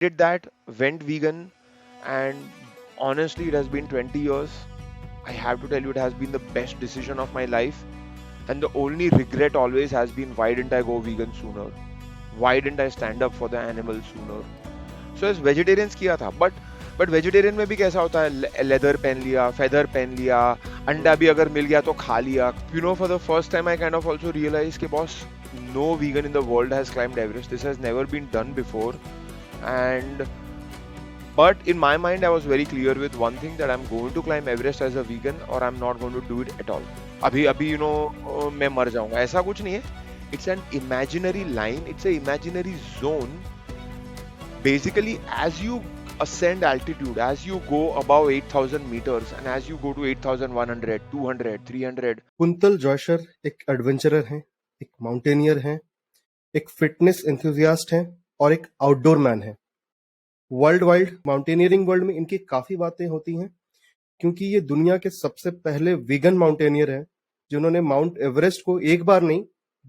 Did that, went vegan, and honestly, it has been 20 years. I have to tell you, it has been the best decision of my life. And the only regret always has been, why didn't I go vegan sooner? Why didn't I stand up for the animals sooner? So as vegetarians किया था, but vegetarian में भी कैसा होता है, leather पहन लिया, feather पहन लिया, अंडा भी अगर मिल गया तो खा लिया. You know, for the first time I kind of also realized कि boss, no vegan in the world has climbed Everest. This has never been done before. And but in my mind, I was very clear with one thing, that I'm going to climb Everest as a vegan, or I'm not going to do it at all. अभी अभी मैं मर जाऊंगा, ऐसा कुछ नहीं है. It's an imaginary line. It's a imaginary zone. Basically, as you ascend altitude, as you go above 8,000 meters, and as you go to 8,100, 200, 300. Quintal जॉयशर एक एडवेंचरर हैं, एक माउंटेनियर हैं, एक फिटनेस एंथुसियास्ट हैं और एक आउटडोर मैन हैं। वर्ल्ड वाइड माउंटेनियरिंग वर्ल्ड में इनकी काफी बातें होती हैं, क्योंकि ये दुनिया के सबसे पहले वीगन माउंटेनियर हैं जिन्होंने माउंट एवरेस्ट को एक बार नहीं,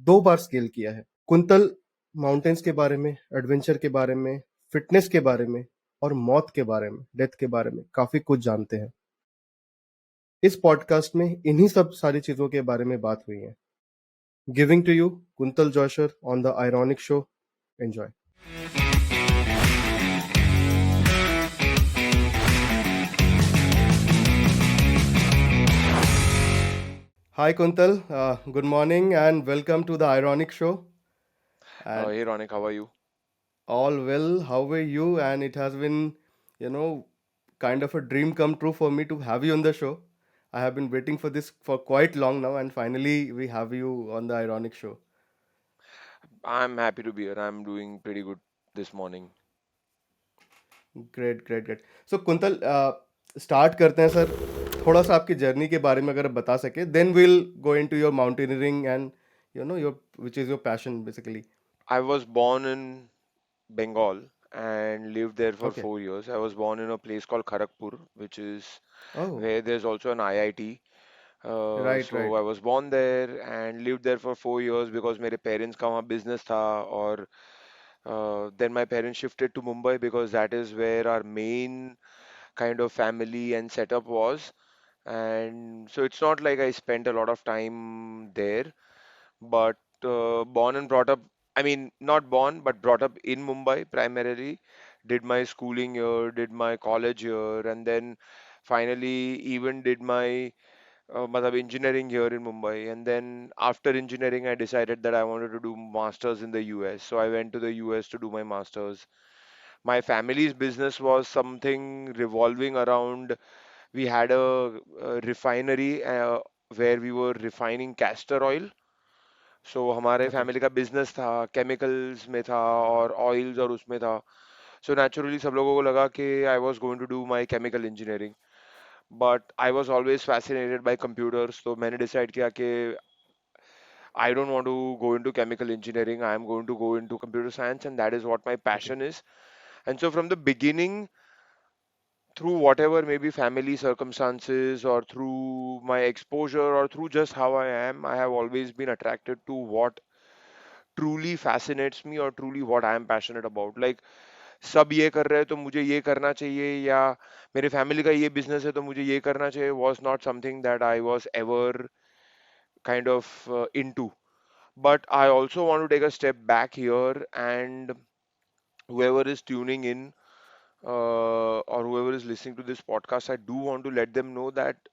2 बार स्केल किया है। कुंतल माउंटेन्स के बारे में, एडवेंचर के बारे में, फिटनेस के बारे में और मौत के बारे में, डेथ के बारे में काफी कुछ जानते हैं। इस पॉडकास्ट में इन्हीं सब सारी चीजों के बारे में बात हुई है। Giving to you Kuntal Joisher on the iRonik show. Enjoy. Hi Kuntal, good morning and welcome to the iRonik show. And Hey Ronik, how are you? all well, how are you? And it has been, you know, kind of a dream come true for me to have you on the show. I have been waiting for this for quite long now, and finally we have you on the iRonik show. I'm happy to be here. I'm doing pretty good this morning. Great great great so quintal, start करते हैं sir. थोड़ा सा आपकी journey के बारे में अगर आप बता सके, then will go into your mountaineering and your which is your passion basically. I was born in Bengal and lived there for okay. 4 years. I was born in a place called Kharagpur, which is oh. where there's also an IIT. Right So I right. was born there and lived there for 4 years because मेरे parents का वहाँ business था. और then my parents shifted to Mumbai because that is where our main kind of family and setup was. And so it's not like I spent a lot of time there, but born and brought up, I mean, not born, but brought up in Mumbai primarily. Did my schooling here, did my college here, and then finally even did my matlab engineering here in Mumbai. And then after engineering, I decided that I wanted to do masters in the US. So I went to the US to do my masters. My family's business was something revolving around, we had a refinery where we were refining castor oil. सो हमारे okay. Family का business था, chemicals में था और oils और उसमें था. So naturally सब लोगों को लगा कि I was going to do my chemical engineering, but I was always fascinated by computers. तो मैंने डिसाइड किया कि I don't want to go into chemical engineering, I am going to go into computer science, and that is what my okay. Passion is. And so from the beginning, through whatever maybe family circumstances or through my exposure or through just how I am, I have always been attracted to what truly fascinates me or truly what I am passionate about. Like, सब ये कर रहे हैं तो मुझे ये करना चाहिए, या मेरे फैमिली का ये बिजनेस है तो मुझे ये करना चाहिए, was not something that I was ever kind of into. But I also want to take a step back here, and whoever is tuning in or whoever is listening to this podcast, I do want to let them know that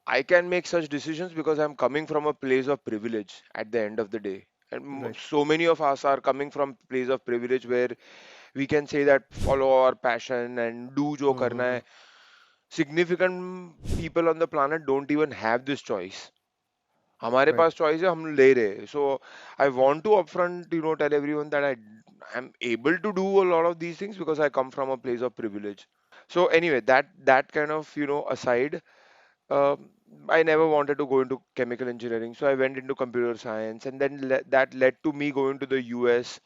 I can make such decisions because I'm coming from a place of privilege at the end of the day. And right. so many of us are coming from place of privilege where we can say that follow our passion and do जो करना हम्म। है. Significant people on the planet don't even have this choice. हमारे right. पास choice है, हम ले रहे हैं. So I want to upfront, tell everyone that I am able to do a lot of these things because I come from a place of privilege. So anyway, that kind of aside, um, I never wanted to go into chemical engineering, so I went into computer science, and then that led to me going to the US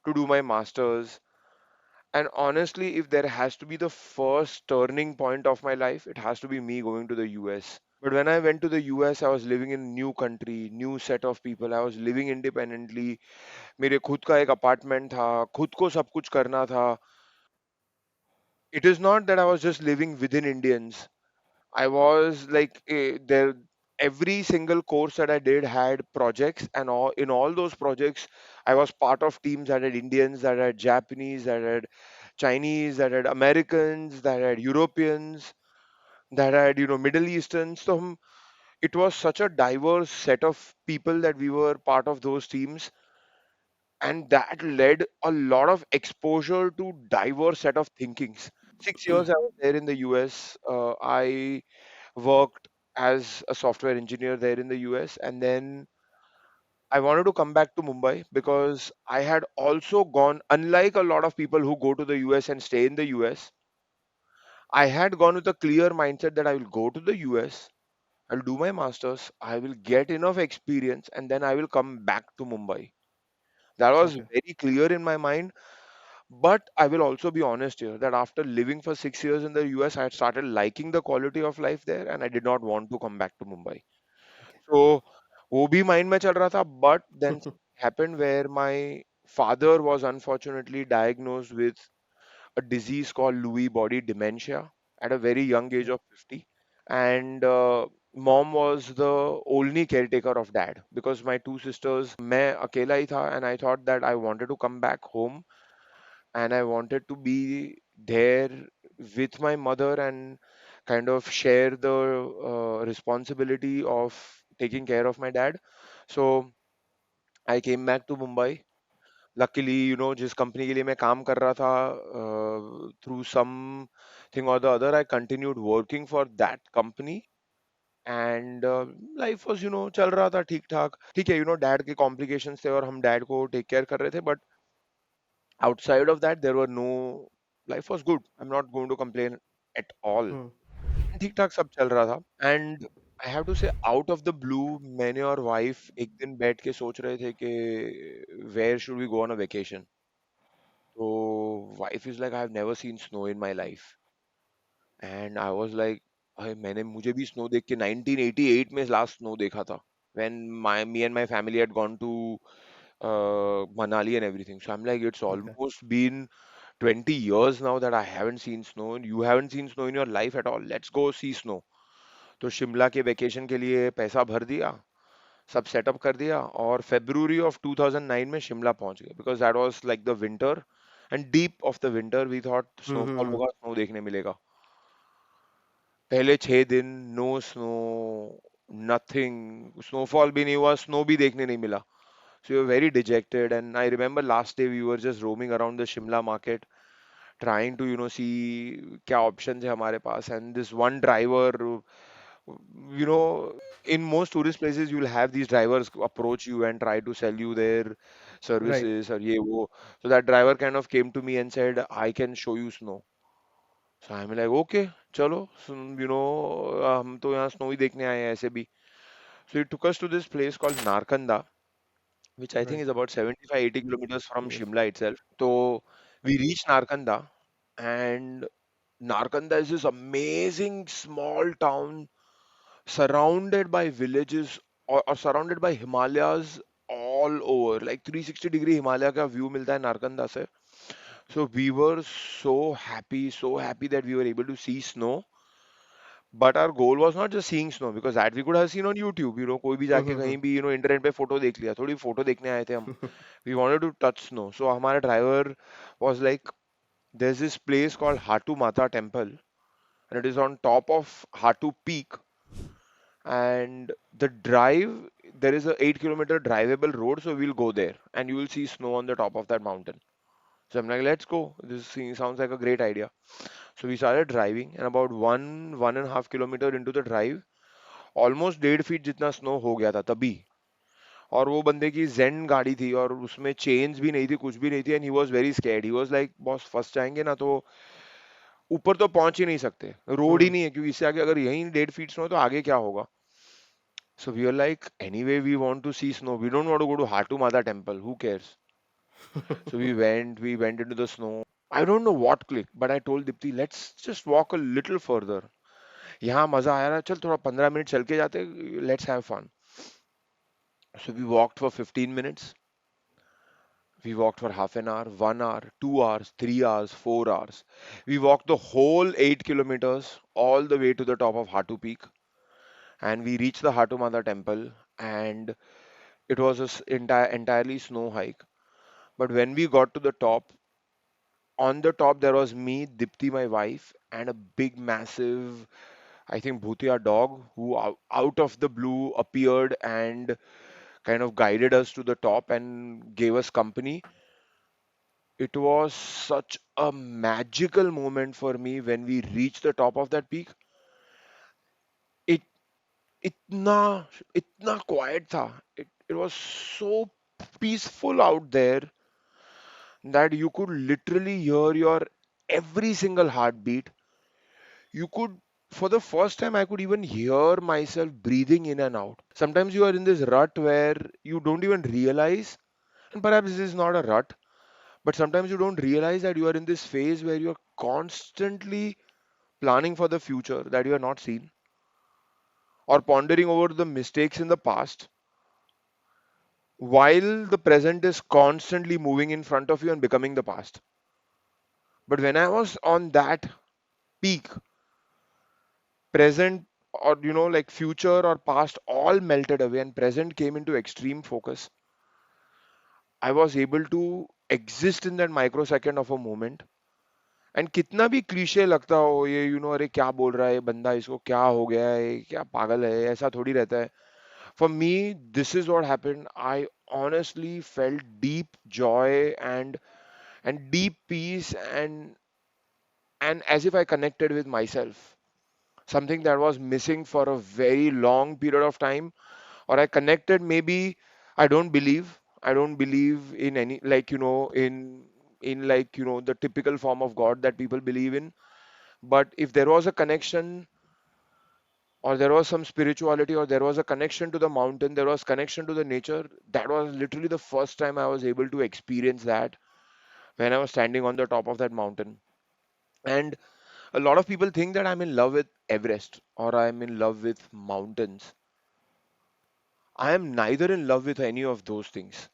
to do my masters. And honestly, if there has to be the first turning point of my life, it has to be me going to the US. But when I went to the US, I was living in a new country, new set of people. I was living independently. मेरे खुद का एक apartment था, खुद को सब कुछ करना था. it is not that I was just living within Indians. I was like there. Every single course that I did had projects, and all in all those projects, I was part of teams that had Indians, that had Japanese, that had Chinese, that had Americans, that had Europeans, that had Middle Easterns. So it was such a diverse set of people that we were part of those teams, and that led a lot of exposure to diverse set of thinkings. 6 years I was there in the US. I worked as a software engineer there in the US, and then I wanted to come back to Mumbai because I had also gone, unlike a lot of people who go to the US and stay in the US, I had gone with a clear mindset that I will go to the US, I'll do my masters, I will get enough experience, and then I will come back to Mumbai. That was Okay. very clear in my mind. But I will also be honest here that after living for 6 years in the US, I had started liking the quality of life there, and I did not want to come back to Mumbai. Okay. So वो भी mind में चल रहा था, but then happened where my father was unfortunately diagnosed with a disease called Lewy body dementia at a very young age Okay. of 50. And mom was the only caretaker of dad because my two sisters, मैं अकेला ही था, and I thought that I wanted to come back home and I wanted to be there with my mother and kind of share the responsibility of taking care of my dad. So I came back to Mumbai. Luckily, जिस company के लिए मैं काम कर रहा था, through something or the other, I continued working for that company. And life was चल रहा था ठीक ठाक, ठीक है, डैड के कॉम्प्लिकेशंस थे और हम डैड को टेक केयर कर रहे थे, but outside of that there were no, life was good, I'm not going to complain at all. Hmm. ठीक ठाक सब चल रहा था. एंड आई हैव टू से आउट ऑफ द ब्लू मैंने और वाइफ एक दिन बैठ के सोच रहे थे कि where should we go on a vacation. तो wife is like I have never seen snow in my life, and I was like भाई मैंने मुझे भी स्नो देख के 1988 में लास्ट स्नो देखा था, when me and my family had gone to Manali and everything. So I'm like, it's Okay. almost been 20 years now that I haven't seen snow, and you haven't seen snow in your life at all. Let's go see snow. तो शिमला के vacation के लिए पैसा भर दिया, सब setup कर दिया, और फेब्रुवरी ऑफ 2009 में शिमला पहुंच गए because that was like the winter, and deep of the winter we thought Hmm. Snowfall Hmm. होगा, स्नो देखने मिलेगा. पहले 6 दिन नो स्नो, नथिंग, स्नोफॉल भी नहीं हुआ, स्नो भी देखने नहीं मिला. So we were very dejected, and I remember last day we were just roaming around the Shimla market, trying to see क्या options है हमारे पास. And this one driver, you know, in most tourist places you will have these drivers approach you and try to sell you their Right. services or ये वो. So that driver kind of came to me and said, I can show you snow. So I'm like, okay, चलो, हम तो यहाँ snow ही देखने आए हैं ऐसे भी. So he took us to this place called Narkanda, which I think Right. is about 75-80 kilometers from Yes. Shimla itself. So we reached Narkanda, and Narkanda is this amazing small town surrounded by villages, or surrounded by Himalayas all over. Like 360-degree Himalaya का view मिलता है नारकंदा से. So we were so happy that we were able to see snow. But our goal was not just seeing snow, because that we could have seen on YouTube. कोई भी Hmm. जाके Hmm. कहीं भी internet पे photo देख लिया, थोड़ी photo देखने आए थे हम. We wanted to touch snow. So हमारा driver was like, there's this place called Hatu Mata Temple, and it is on top of Hatu Peak. And the drive, there is a 8 kilometer drivable road, so we'll go there, and you will see snow on the top of that mountain. So I'm like, let's go. Sounds like a great idea. So we started driving, and about 1.5 kilometer into the drive, almost 1.5 feet जितना snow हो गया था तभी. और वो बंदे की जेन गाड़ी थी और उसमें चेन्स भी नहीं थी, कुछ भी नहीं थी, and he was very scared. He was like, boss फंस जाएंगे ना, तो ऊपर तो पहुंच ही नहीं सकते, रोड ही Hmm. नहीं है, क्योंकि इससे आगे अगर यहीं 1.5 फीट स्नो है तो आगे क्या होगा. So we are like, anyway we want to see snow, we don't want to go to Hatu Mata temple, who cares. So we went into the snow. I don't know what click, but I told Deepti, let's just walk a little further. यहाँ मजा आया रहा, चल थोड़ा 15 minute चल के जाते, let's have fun. So we walked for 15 minutes. We walked for half an hour, 1 hour, 2 hours, 3 hours, 4 hours. We walked the whole 8 kilometers all the way to the top of Hatu Peak, and we reached the Hatu Mata temple. And it was a entirely snow hike. But when we got to the top, on the top there was me, Dipti, my wife, and a big, massive, I think, Bhutia dog who out of the blue appeared and kind of guided us to the top and gave us company. It was such a magical moment for me when we reached the top of that peak. It इतना इतना quiet था. It was so peaceful out there that you could literally hear your every single heartbeat. You could, for the first time, I could even hear myself breathing in and out. Sometimes you are in this rut where you don't even realize, and perhaps this is not a rut, but sometimes you don't realize that you are in this phase where you're constantly planning for the future that you have not seen, or pondering over the mistakes in the past, while the present is constantly moving in front of you and becoming the past. But when I was on that peak, present, or like future or past, all melted away and present came into extreme focus. I was able to exist in that microsecond of a moment. And कितना भी cliché लगता हो ये, अरे क्या बोल रहा है ये बंदा, इसको क्या हो गया है, ये क्या पागल है, ऐसा थोड़ी रहता है. For me, this is what happened. I honestly felt deep joy and deep peace, and as if I connected with myself. Something that was missing for a very long period of time, or I connected maybe. I don't believe in any, like, in like, the typical form of God that people believe in. But if there was a connection, or there was some spirituality, or there was a connection to the mountain, there was connection to the nature, that was literally the first time I was able to experience that when I was standing on the top of that mountain. And a lot of people think that I'm in love with Everest or I'm in love with mountains. I am neither in love with any of those things.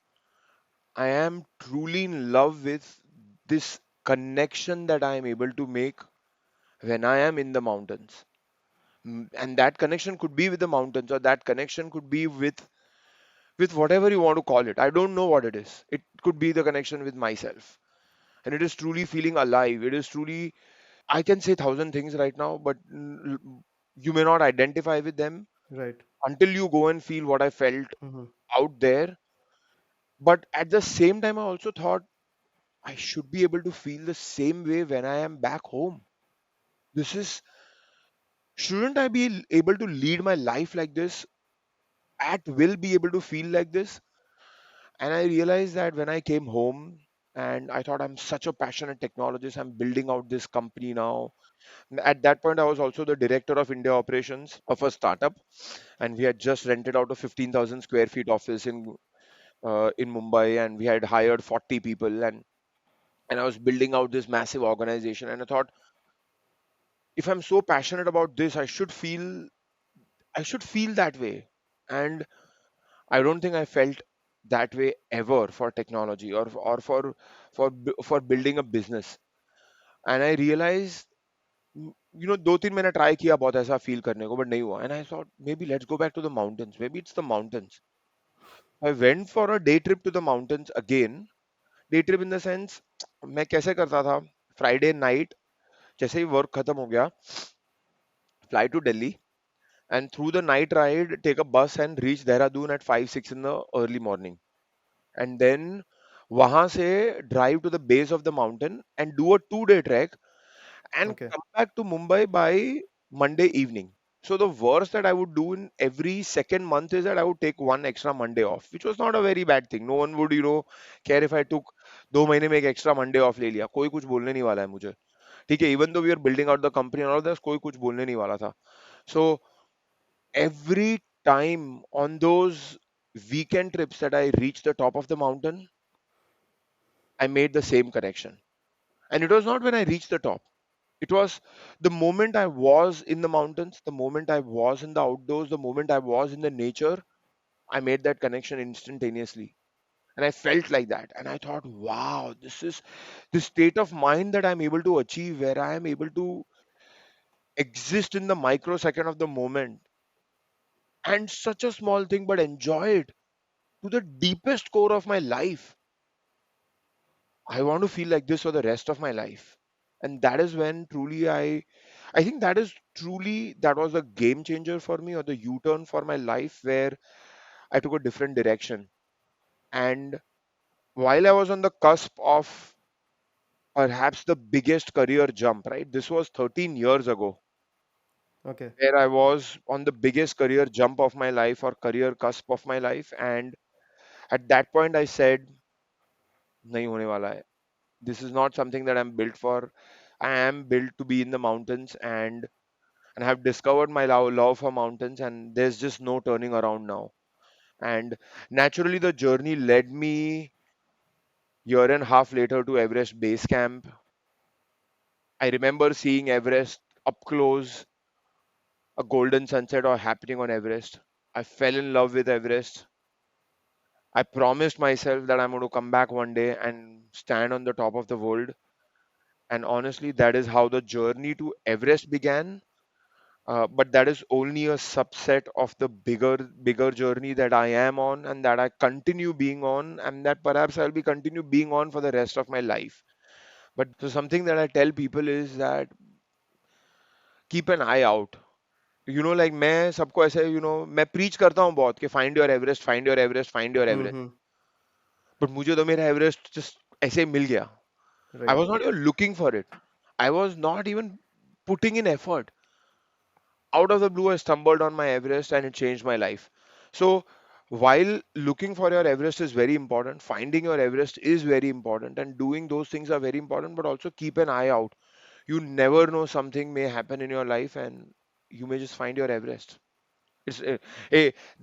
I am truly in love with this connection that I am able to make when I am in the mountains. And that connection could be with the mountains, or that connection could be with whatever you want to call it. I don't know what it is. It could be the connection with myself. And it is truly feeling alive. It is truly, I can say thousand things right now, but you may not identify with them Right. until you go and feel what I felt Hmm. out there. But at the same time, I also thought I should be able to feel the same way when I am back home. This is, shouldn't I be able to lead my life like this? At will be able to feel like this? And I realized that when I came home, and I thought I'm such a passionate technologist, I'm building out this company now. At that point, I was also the director of India operations of a startup, and we had just rented out a 15,000 square feet office in Mumbai, and we had hired 40 people, and I was building out this massive organization. And I thought, if I'm so passionate about this, I should feel that way. And I don't think I felt that way ever for technology, or for building a business. And I realized, 2-3 महीने try किया बहुत ऐसा feel करने को, but नहीं हुआ. And I thought maybe let's go back to the mountains, maybe it's the mountains. I went for a day trip to the mountains again. Day trip in the sense, मैं कैसे करता था, Friday night जैसे ही work खत्म हो गया, fly to Delhi, and through the night ride take a bus and reach Dehradun at 5-6 in the early morning, and then वहां से drive to the base of the mountain and do a 2-day trek and Okay. come back to Mumbai by Monday evening. So the worst that I would do in every second month is that I would take one extra Monday off, which was not a very bad thing. No one would, care if I took 2 महीने में एक extra Monday off ले लिया. कोई कुछ बोलने नहीं वाला है मुझे. ठीक है, even though we are building out the company and all that, कोई कुछ बोलने नहीं वाला था. So every time on those weekend trips that I reached the top of the mountain, I made the same connection. And it was not when I reached the top. It was the moment I was in the mountains, the moment I was in the outdoors, the moment I was in the nature, I made that connection instantaneously. And I felt like that. And I thought, wow, this is the state of mind that I'm able to achieve, where I am able to exist in the microsecond of the moment, and such a small thing, but enjoy it to the deepest core of my life. I want to feel like this for the rest of my life. And that is when truly I think that is truly, that was a game changer for me, or the U-turn for my life, where I took a different direction. And while I was on the cusp of perhaps the biggest career jump, right? This was 13 years ago, Okay. where I was on the biggest career jump of my life, or career cusp of my life. And at that point, I said, nahi hone wala hai. This is not something that I'm built for. I am built to be in the mountains, and have discovered my love for mountains, and there's just no turning around now. And naturally, the journey led me year and a half later to Everest Base Camp. I remember seeing Everest up close, a golden sunset or happening on Everest. I fell in love with Everest. I promised myself that I'm going to come back one day and stand on the top of the world. And honestly, that is how the journey to Everest began. But that is only a subset of the bigger journey that I am on, and that I continue being on, and that perhaps I'll be continue being on for the rest of my life. So something that I tell people is that keep an eye out. Like मैं सबको ऐसे मैं preach करता हूँ बहुत कि find your Everest, find your Everest, find your Everest, Mm-hmm. But मुझे तो मेरा एवरेस्ट जस्ट ऐसे ही मिल गया. आई Right. Was not even looking for it. I was not even putting in effort. Out of the blue, I stumbled on my Everest, and it changed my life. So, while looking for your Everest is very important, finding your Everest is very important, and doing those things are very important, but also keep an eye out. You never know, something may happen in your life, and you may just find your Everest. It's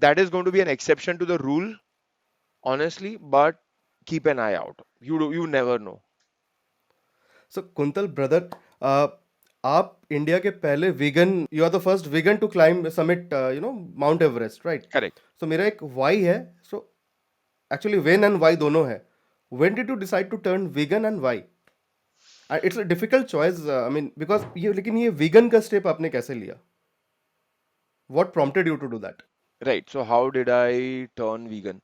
that is going to be an exception to the rule, honestly, but keep an eye out. You never know. So Kuntal brother, uh, आप India के पहले vegan, you are the first vegan to climb summit, Mount Everest, right? Correct. So मेरा एक why है. So actually when and why दोनों है. When did you decide to turn vegan and why? It's a difficult choice. I mean, because ये लेकिन ये vegan का step आपने कैसे लिया? What prompted you to do that? Right. So how did I turn vegan?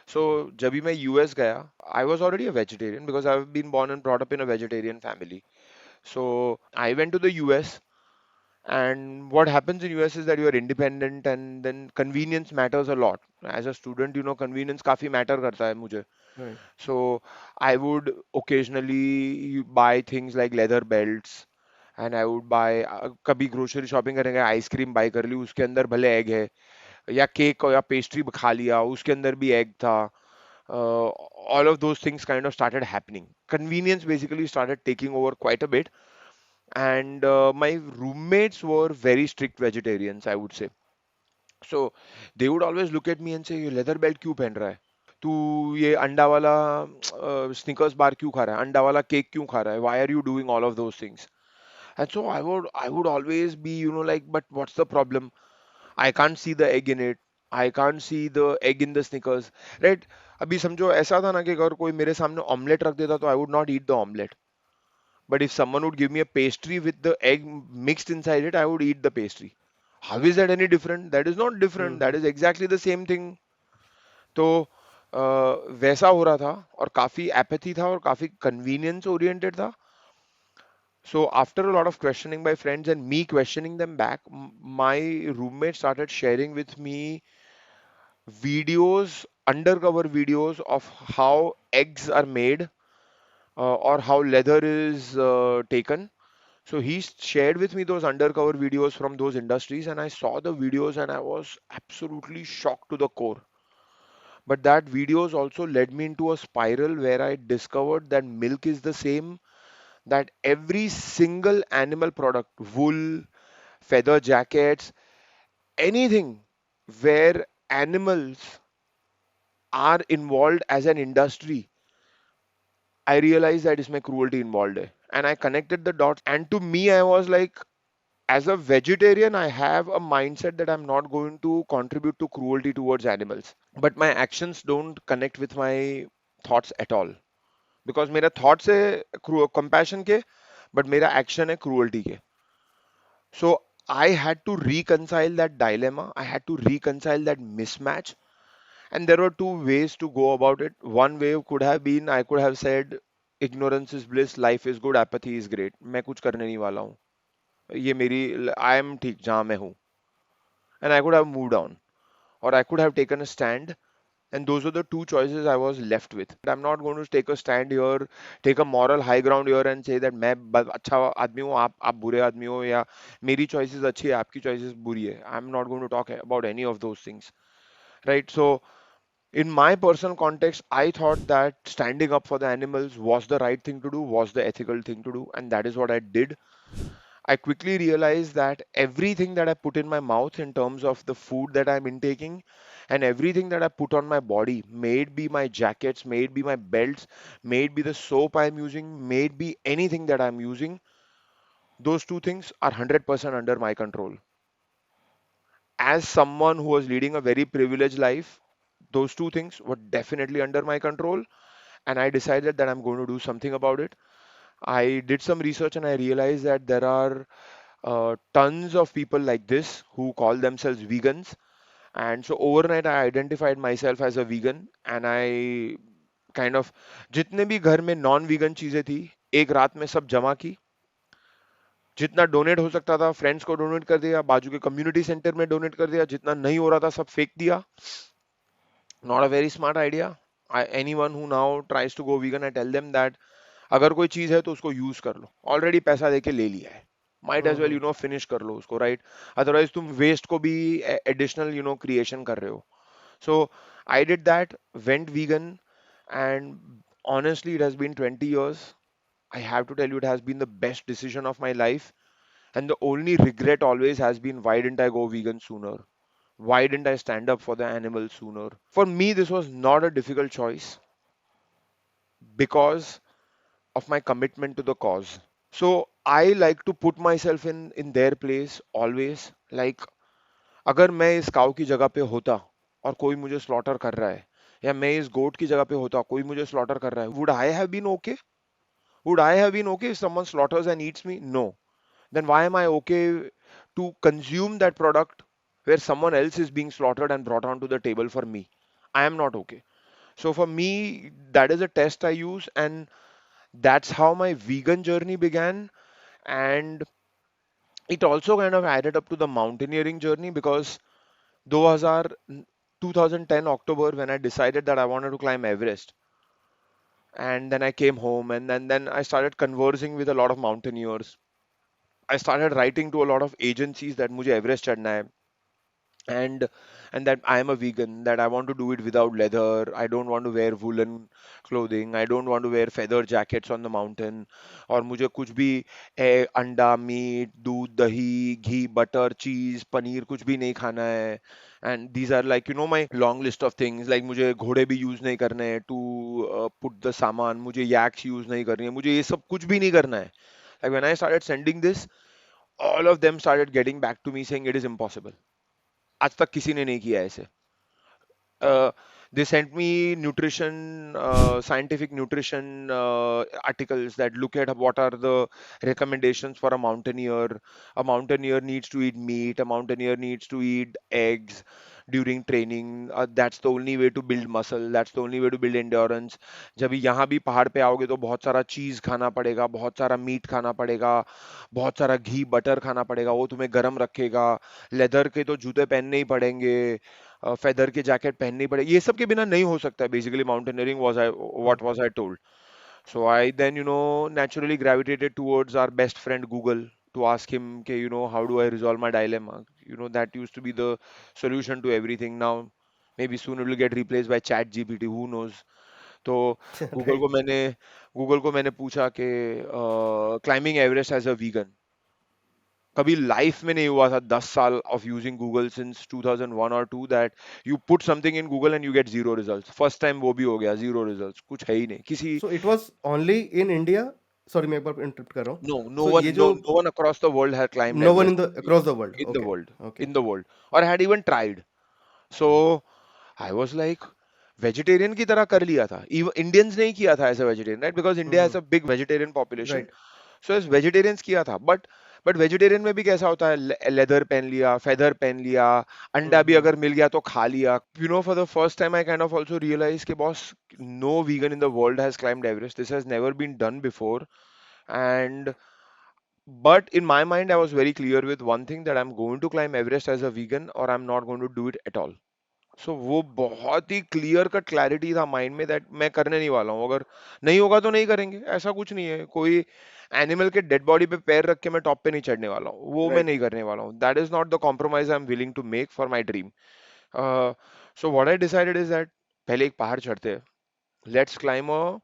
So जब भी मैं यूएस गया, I was already a vegetarian because I've been born and brought up in a vegetarian family. So I went to the US, and what happens in US is that you are independent, and then convenience matters a lot. As a student, convenience काफी matter करता है मुझे. Right. So I would occasionally buy things like leather belts, and I would buy कभी grocery shopping करेंगे, ice cream bye कर ली, उसके अंदर भले एग है, या केक या पेस्ट्री खा लिया, उसके अंदर भी एग था. All of those things kind of started happening. Convenience basically started taking over quite a bit, and my roommates were very strict vegetarians, I would say. So they would always look at me and say, "ये leather belt क्यों पहन रहा है? तू ये अंडा वाला sneakers बार क्यों खा रहा है? अंडा वाला केक क्यों खा रहा है? Why are you doing all of those things?" And so I would always be, like, but what's the problem? I can't see the egg in it. I can't see the egg in the Snickers, right? अभी समझो ऐसा था ना कि अगर कोई मेरे सामने ऑमलेट रख देता तो I would not eat the omelette. But if someone would give me a pastry with the egg mixed inside it, I would eat the pastry. How is that any different? That is not different. Mm-hmm. That is exactly the same thing. तो अ, वैसा हो रहा था, और काफी apathy था, और काफी कन्वीनियंस ओरिएंटेड था. So after a lot of questioning by friends and me questioning them back, my roommate started sharing with me videos, undercover videos of how eggs are made, or how leather is taken. So he shared with me those undercover videos from those industries, and I saw the videos, and I was absolutely shocked to the core. But that videos also led me into a spiral where I discovered that milk is the same, that every single animal product, wool, feather jackets, anything where animals are involved as an industry, I realized that is my cruelty involved hai. And I connected the dots. And to me, I was like, as a vegetarian, I have a mindset that I'm not going to contribute to cruelty towards animals. But my actions don't connect with my thoughts at all, because मेरा thoughts है compassion के, but मेरा action है cruelty के. सो I had to reconcile that dilemma. I had to reconcile that mismatch. And there were two ways to go about it. One way could have been I could have said, ignorance is bliss, life is good, apathy is great. मैं कुछ करने नहीं वाला हूँ. ये मेरी I am ठीक जहाँ मैं हूँ. And I could have moved on. Or I could have taken a stand. And those were the two choices I was left with. I'm not going to take a stand here, take a moral high ground here and say that मैं अच्छा आदमी हूँ, आप बुरे आदमी हो, या मेरी choices अच्छी है, आपकी choices बुरी है. I'm not going to talk about any of those things, right? So in my personal context, I thought that standing up for the animals was the right thing to do, was the ethical thing to do, and that is what I did. I quickly realized that everything that I put in my mouth in terms of the food that I'm intaking and everything that I put on my body, may it be my jackets, may it be my belts, may it be the soap I'm using, may it be anything that I'm using, those two things are 100% under my control. As someone who was leading a very privileged life, those two things were definitely under my control, and I decided that I'm going to do something about it. I did some research and I realized that there are tons of people like this who call themselves vegans. And so overnight, I identified myself as a vegan, and I kind of जितने भी घर में non vegan चीजें थी, एक रात में सब जमा की. जितना डोनेट हो सकता था फ्रेंड्स को डोनेट कर दिया, बाजू के कम्युनिटी सेंटर में डोनेट कर दिया, जितना नहीं हो रहा था सब फेंक दिया. Not a very smart idea. Anyone who now tries to go vegan, I tell them that अगर कोई चीज है तो उसको यूज कर लो. ऑलरेडी पैसा देके ले लिया है, माइट एज वेल फिनिश कर लो उसको, राइट? अदरवाइज तुम वेस्ट को भी एडिशनल क्रिएशन कर रहे हो. So I did that, went vegan, and honestly it has been 20 years. I have to tell you, it has been the best decision of my life, and the only regret always has been, why didn't I go vegan sooner? Why didn't I stand up for the animals sooner? For me, this was not a difficult choice because of my commitment to the cause. So I like to put myself in their place always. Like, अगर मैं इस काऊ की जगह पे होता और कोई मुझे स्लॉटर कर रहा है, या मैं इस गोट की जगह पे होता कोई मुझे स्लॉटर कर रहा है, would I have been okay? Would I have been okay if someone slaughters and eats me? No. Then why am I okay to consume that product where someone else is being slaughtered and brought onto the table for me? I am not okay. So for me, that is a test I use, and that's how my vegan journey began. And it also kind of added up to the mountaineering journey, because 2000 2010 October, when I decided that I wanted to climb Everest, and then I came home, and then I started conversing with a lot of mountaineers. I started writing to a lot of agencies that मुझे Everest चढ़ना है, and and that I am a vegan, that I want to do it without leather. I don't want to wear woolen clothing. I don't want to wear feather jackets on the mountain. और मुझे कुछ भी अंडा, meet, दूध, दही, घी, butter, चीज, पनीर कुछ भी नहीं खाना है. And these are like my long list of things. Like मुझे घोड़े भी यूज नहीं करने हैं to put the सामान, मुझे yaks यूज नहीं करनी है, मुझे ये सब कुछ भी नहीं करना है. Like when I started sending this, all of them started getting back to me saying it is impossible. आज तक किसी ने नहीं किया ऐसे. uh, they sent me nutrition, scientific nutrition articles that look at what are the recommendations for a mountaineer. A mountaineer needs to eat meat, a mountaineer needs to eat eggs during training. That's the only way to build muscle, that's the only way to build endurance. जब यहाँ भी पहाड़ पे आओगे तो बहुत सारा चीज खाना पड़ेगा, बहुत सारा मीट खाना पड़ेगा, बहुत सारा घी बटर खाना पड़ेगा, वो तुम्हें गर्म रखेगा. लेदर के तो जूते पहनने ही पड़ेंगे, फेदर के जैकेट पहननी पड़ेगी, ये सब के बिना नहीं हो सकता. Basically mountaineering was I what was I told. So I then naturally gravitated towards our best friend Google to ask him, okay, how do I resolve my dilemma? That used to be the solution to everything. Now maybe soon it will get replaced by chat GPT, who knows. तो Google को right. मैंने Google को मैंने पूछा कि climbing Everest as a vegan. कभी life में नहीं हुआ था 10 साल ऑफ यूजिंग गूगल सिंस 2001 और 2 that you put something in Google and you get zero results. First time वो भी हो गया, जीरो रिजल्ट्स, कुछ है ही नहीं किसी. So it was only in India. Sorry, मैं एक बार इंटरप्ट कर रहा हूँ. No, no सो one, ये no, जो no one across the world had climbed no one Everest in the across the world. in the okay. world, okay. in the world, or had even tried. So I was like, vegetarian की तरह कर लिया था। Indians ने ही किया था as a vegetarian, right, because India has a big vegetarian population. Right. So as vegetarians किया था, बट वेजिटेरियन में भी कैसा होता है, लेदर पहन लिया, फेदर पहन लिया, अंडा भी अगर मिल गया तो खा लिया। For the first time I kind of also realize कि boss, no vegan in the world has climbed Everest, this has never been done before. And but in my mind I was very clear with one thing, that I'm going to climb Everest as a vegan or I'm not going to do it at all. सो वो बहुत ही clear cut clarity था mind में, that मैं करने नहीं वाला हूँ। अगर नहीं होगा तो नहीं करेंगे, ऐसा कुछ नहीं है। कोई एनिमल के डेड बॉडी पे पैर रख के मैं टॉप पे नहीं चढ़ने वाला हूँ, वो मैं राइट। नहीं करने वाला हूँ। That is not the compromise I am willing to make for my dream. So what I decided is that पहले एक पहाड़ चढ़ते हैं, let's climb a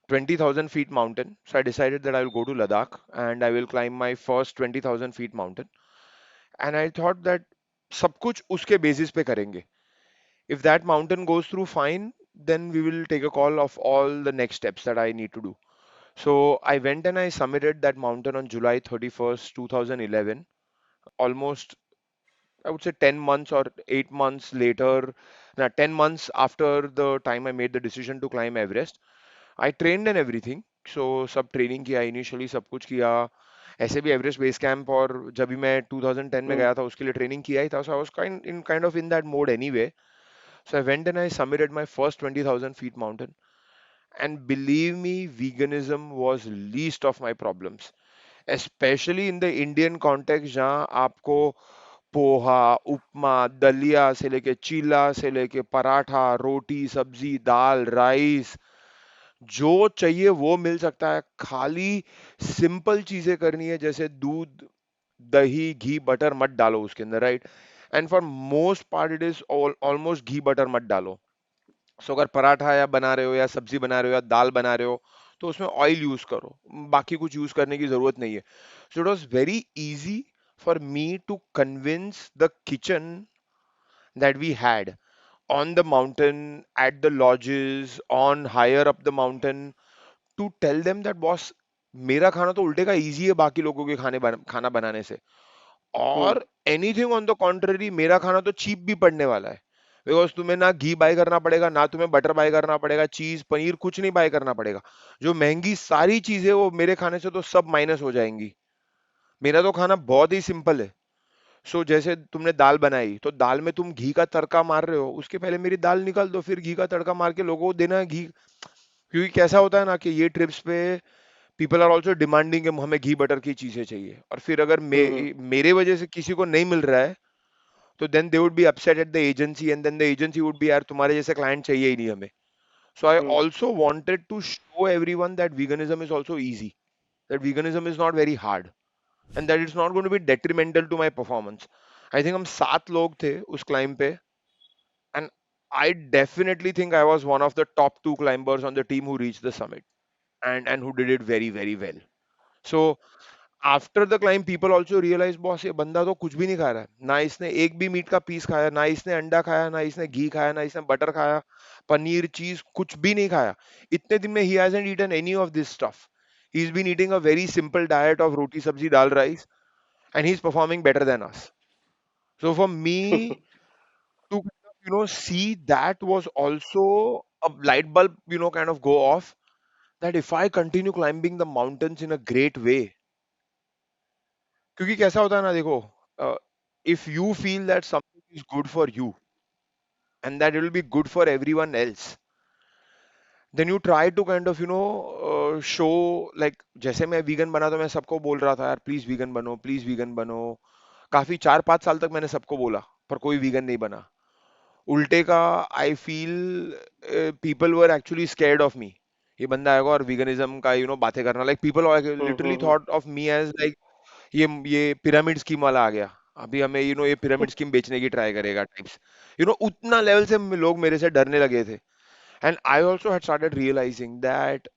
20,000 feet mountain. So I decided that I will go to Ladakh and I will climb my first 20,000 feet mountain. And I thought that सब कुछ उसके basis पे करेंगे. If that mountain goes through fine, then we will take a call of all the next steps that I need to do. So I went and I summited that mountain on July 31st, 2011. Almost, I would say 10 months or 8 months later, 10 months after the time I made the decision to climb Everest. I trained and everything. So सब training किया, initially सब कुछ किया। ऐसे भी Everest base camp, और जब भी मैं 2010 में गया था उसके लिए ट्रेनिंग किया ही था। So I was kind of in that mode anyway. So I went and I summited my first 20,000 feet mountain. And believe me, veganism was least of my problems. Especially in the Indian context, जहाँ आपको पोहा, उपमा, दलिया से लेके चीला से लेके पराठा, रोटी, sabzi, dal, rice, जो चाहिए वो मिल सकता है। खाली सिंपल चीजें करनी है, जैसे दूध, दही, घी, बटर मत डालो उसके अंदर, right. And for most part it is almost ghee butter मत डालो। सो अगर पराठा या बना रहे हो या सब्जी बना रहे हो या दाल बना रहे हो, तो उसमें ऑयल यूज करो, बाकी कुछ यूज करने की जरूरत नहीं है। So it was very easy for me to convince the kitchen that we had on the mountain, at the lodges, on higher up the mountain, to tell them that boss, मेरा खाना तो उल्टे का इजी है बाकी लोगों के खाना बनाने से, और एनीथिंग ऑन द कॉन्ट्ररी, मेरा खाना तो चीप भी पड़ने वाला है। बिकॉज तुम्हें ना घी बाय करना पड़ेगा, ना तुम्हें बटर बाय करना पड़ेगा, चीज पनीर कुछ नहीं बाय करना पड़ेगा। जो महंगी सारी चीजें वो मेरे खाने से तो सब माइनस हो जाएंगी। मेरा तो खाना बहुत ही सिंपल है। जैसे तुमने दाल बनाई, तो दाल में तुम घी का तड़का मार रहे हो, उसके पहले मेरी दाल निकाल दो, फिर घी का तड़का मार के लोगों को देना है घी। क्योंकि कैसा होता है ना कि ये ट्रिप्स पे पीपल आर ऑल्सो डिमांडिंग, हमें घी बटर की चीजें चाहिए, और फिर अगर मेरे वजह से किसी को नहीं मिल रहा है, तो then they would be upset at the agency, and then the agency would be, यार तुम्हारे जैसे क्लाइंट चाहिए ही नहीं हमें। So I also wanted to show everyone that veganism is also easy, that veganism is not very hard, and that it's not going to be detrimental to my performance. I think हम 7 लोग थे उस climb पे, and I definitely think I was one of the top 2 climbers on the team who reached the summit, and who did it very very well. So after the climb people also realise, boss ये बंदा तो कुछ भी नहीं खा रहा है, ना इसने एक भी मीट का पीस खाया, ना इसने अंडा खाया, ना इसने घी खाया, ना इसने बटर खाया, पनीर चीज कुछ भी नहीं खाया। इतने दिन में ही hasn't eaten any of this stuff. He is been eating a very simple diet of roti sabzi dal rice, and he's performing better than us. So for me to see that was also a light bulb kind of go off, that if I continue climbing the mountains in a great way, क्योंकि कैसा होता है ना, देखो, if you feel that something is good for you and that it will be good for everyone else, then you try to kind of show, like जैसे मैं vegan बना तो मैं सबको बोल रहा था, यार प्लीज वीगन बनो, प्लीज वीगन बनो। काफी 4-5 साल तक मैंने सबको बोला, पर कोई वीगन नहीं बना। उल्टे का, I feel people were actually scared of me. ये बंदा आएगा और वीगनिज्म का बातें करना, like people literally thought of me as like ये पिरामिड स्कीम वाला आ गया, अभी हमें ये पिरामिड स्कीम बेचने की ट्राई करेगा टाइप्स। उतना लेवल से लोग मेरे से डरने लगे थे। And I also had started realising that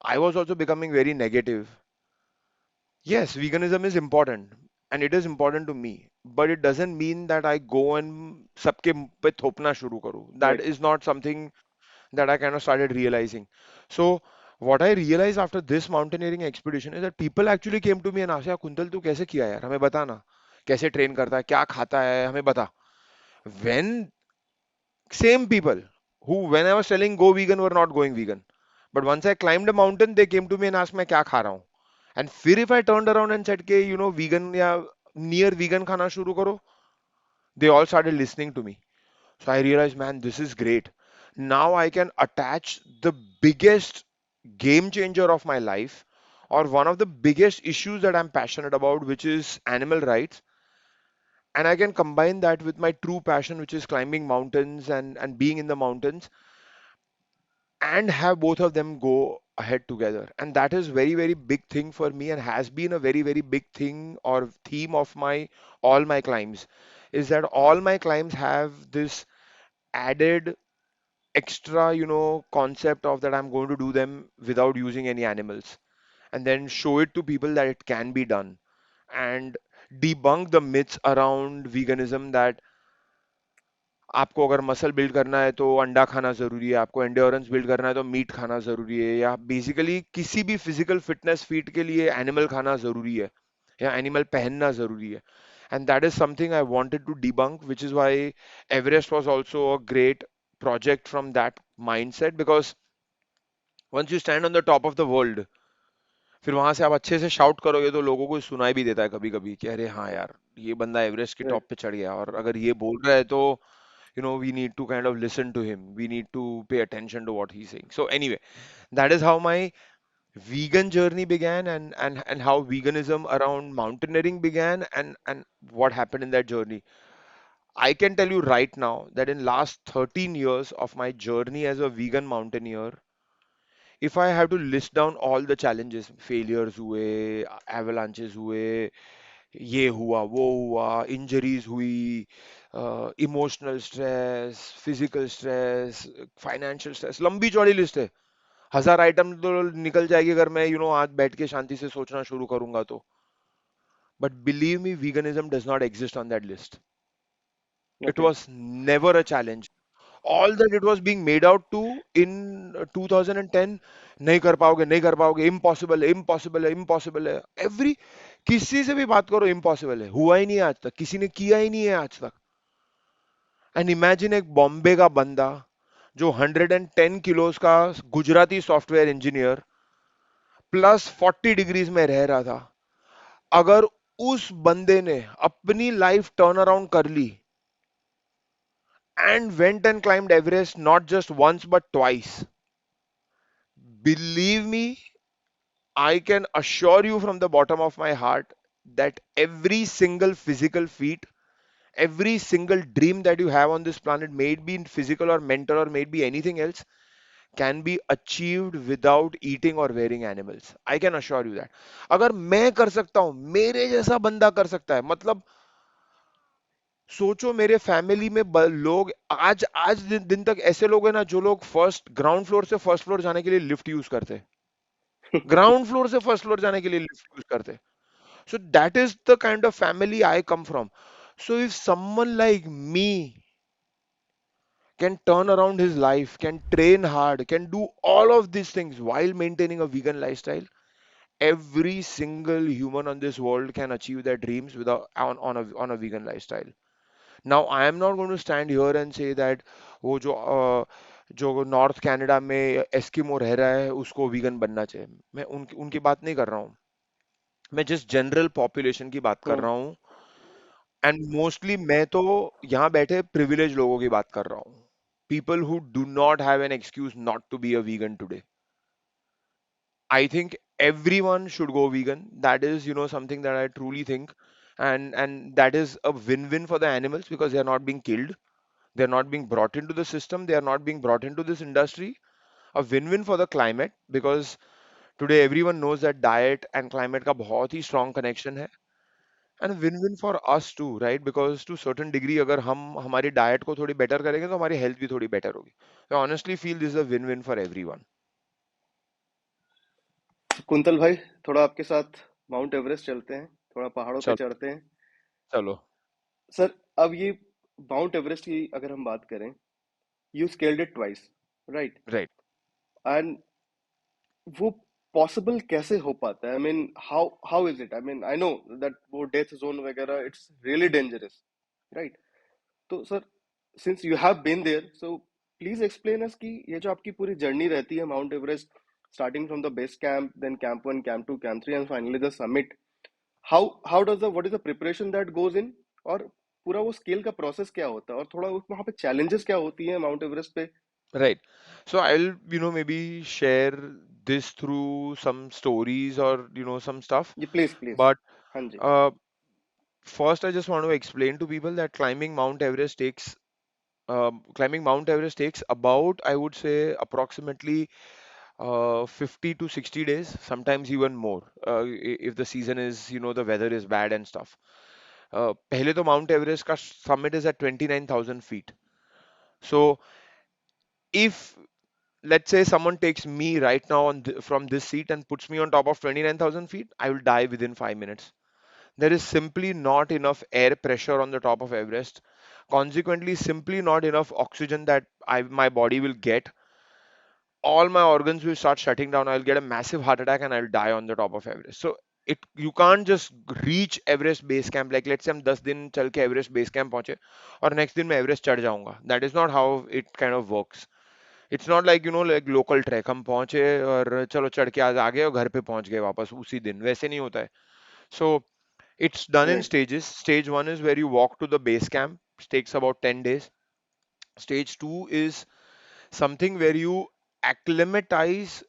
I was also becoming very negative. Yes, veganism is important and it is important to me, but it doesn't mean that I go and सबके मुंह पे थोपना शुरू करूँ. That right. is not something that I kind of started realizing. So what I realized after this mountaineering expedition is that people actually came to me and asked, यार quintal तू कैसे किया यार, हमें बता ना, कैसे ट्रेन करता है, क्या खाता है, हमें बता। When same people. who, when I was telling go vegan, were not going vegan. But once I climbed a mountain, they came to me and asked मैं क्या खा रहा हूँ. And फिर if I turned around and said कि vegan या near vegan खाना शुरू करो, they all started listening to me. So I realized, man, this is great. Now I can attach the biggest game changer of my life, or one of the biggest issues that I'm passionate about, which is animal rights, and I can combine that with my true passion, which is climbing mountains and being in the mountains, and have both of them go ahead together. And that is very, very big thing for me, and has been a very, very big thing or theme of my all my climbs, is that all my climbs have this added extra, concept of that I'm going to do them without using any animals, and then show it to people that it can be done, and debunk the myths around veganism that आपको अगर muscle build करना है तो अंडा खाना जरूरी है, आपको एंड्योरेंस बिल्ड करना है तो मीट खाना जरूरी है, या बेसिकली किसी भी फिजिकल फिटनेस फीट के लिए एनिमल खाना जरूरी है या एनिमल पहनना जरूरी है. And that is something I wanted to debunk, which is why Everest was also a great project from that mindset, because once you stand on the top of the world, फिर वहां से आप अच्छे से shout करोगे तो लोगों को सुनाई भी देता है कभी कभी कि अरे हाँ यार, ये बंदा एवरेस्ट के Right. टॉप पे चढ़ गया, और अगर ये बोल रहा है तो we need to kind of listen to him, we need to pay attention to what he's saying. So anyway, that is how my vegan journey began, and how veganism around mountaineering began, and what happened in that journey. I can tell you right now that in last 13 years of my journey as a vegan mountaineer, if I have to list down all the challenges, failures हुए, avalanches हुए, ये हुआ वो हुआ, injuries हुई, emotional stress, physical stress, financial stress, लंबी चौड़ी list है. 1000 आइटम तो निकल जाएगी अगर मैं आज बैठ के शांति से सोचना शुरू करूंगा तो. But believe me, veganism does not exist on that list. It Okay. was never a challenge. All that it was being made out to in 2010, नहीं कर पाओगे, नहीं कर पाओगे, इम्पॉसिबल है, इम्पॉसिबल है, इम्पॉसिबल है. एवरी किसी से भी बात करो, इम्पॉसिबल है, हुआ ही नहीं है आज तक, किसी ने किया ही नहीं है आज तक. एंड इमेजिन एक बॉम्बे का बंदा जो 110 किलोस का Gujarati software engineer plus 40 degrees में रह रहा था, अगर उस बंदे ने अपनी लाइफ टर्न अराउंड कर ली and went and climbed Everest not just once but twice. Believe me, I can assure you from the bottom of my heart that every single physical feat, every single dream that you have on this planet, may it be physical or mental or may it be anything else, can be achieved without eating or wearing animals. I can assure you that. अगर मैं कर सकता हूं, मेरे जैसा बंदा कर सकता है. मतलब सोचो, मेरे फैमिली में लोग आज आज दिन तक ऐसे लोग हैं ना, जो लोग फर्स्ट ग्राउंड फ्लोर से फर्स्ट फ्लोर जाने के लिए लिफ्ट यूज करते हैं, ग्राउंड फ्लोर से फर्स्ट फ्लोर जाने के लिए लिफ्ट यूज करते हैं. So that is the kind of family I come from. So if someone like me can turn around his life, can train hard, can do all of these things while maintaining a vegan lifestyle, every single human on this world can achieve their dreams without on a vegan lifestyle. Now I am not going to stand here and say that वो जो north Canada में Eskimo रह रहा है उसको vegan बनना चाहिए. मैं उनकी उनकी बात नहीं कर रहा हूँ. मैं जस्ट जनरल पॉपुलेशन की बात कर Hmm. रहा हूँ. एंड मोस्टली मैं तो यहाँ बैठे प्रिविलेज लोगों की बात कर रहा हूँ. People who do not have an excuse not to be a vegan today. I think everyone should go vegan. That is, something that I truly think, and that is a win-win for the animals because they are not being killed. They're not being brought into the system. They are not being brought into this industry. A win-win for the climate because today everyone knows that diet and climate का बहुत ही strong connection है. And win-win for us too, right? Because to certain degree अगर हम हमारी diet को थोड़ी better करेंगे तो हमारी health भी थोड़ी better होगी. I honestly feel this is a win-win for everyone. Quintal भाई, थोड़ा आपके साथ माउंट एवरेस्ट चलते हैं, थोड़ा पहाड़ों पे चलो. चढ़ते हैं. चलो. सर, अब ये माउंट एवरेस्ट की अगर हम बात करें, you scaled it twice, right? Right. एंड वो पॉसिबल कैसे हो पाता है? I mean, how how is it? I mean, I know that वो डेथ जोन वगैरह, इट्स रियली डेंजरस, राइट? तो sir, since you have been there, so please explain us कि ये जो आपकी पूरी जर्नी रहती है Mount Everest, starting from the base camp, then camp 1, camp 2, camp 3 and finally the summit, how does the what is the preparation that goes in, और पूरा वो स्केल का प्रोसेस क्या होता है, और थोड़ा वहाँ पे चैलेंजेस क्या होती हैं माउंट एवरेस्ट पे? Right. So I'll, maybe share this through some stories or, some stuff. जी प्लीज प्लीज। But हाँ जी। uh, first, I just want to explain to people that climbing Mount Everest takes about, I would say, approximately 50 to 60 days, sometimes even more, if the season is, the weather is bad and stuff. पहले तो Mount Everest का summit is at 29,000 feet. So if, let's say, someone takes me right now from this seat and puts me on top of 29,000 feet, I will die within 5 minutes. There is simply not enough air pressure on the top of Everest. Consequently, simply not enough oxygen that my body will get. All my organs will start shutting down. I'll get a massive heart attack and I'll die on the top of Everest. So you can't just reach Everest base camp. Like, let's say हम 10 दिन चल के Everest base camp पहुंचे और next दिन मैं Everest चढ़ जाऊंगा. That is not how it kind of works. It's not like, like local trek. हम पहुंचे और चलो चढ़ के आज आ गए और घर पे पहुंच गए वापस उसी दिन. वैसे नहीं होता है. So it's done in right. stages. Stage one is where you walk to the base camp. It takes about 10 days. Stage two is something where you acclimatize,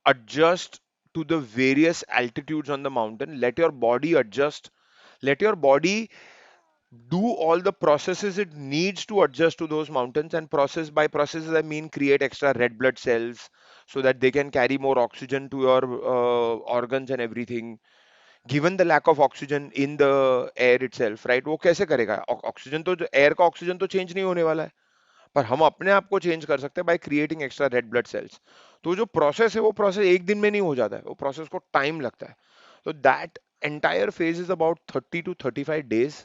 adjust to the various altitudes on the mountain. Let your body adjust. Let your body do all the processes it needs to adjust to those mountains. And process by processes, I mean create extra red blood cells so that they can carry more oxygen to your organs and everything. Given the lack of oxygen in the air itself, right? वो कैसे करेगा? Oxygen तो, air का oxygen तो change नहीं होने वाला है, पर हम अपने आप को चेंज कर सकते हैं by creating extra red blood cells. तो जो प्रोसेस है वो प्रोसेस एक दिन में नहीं हो जाता है, वो प्रोसेस को टाइम लगता है. तो that entire phase is about 30 to 35 days.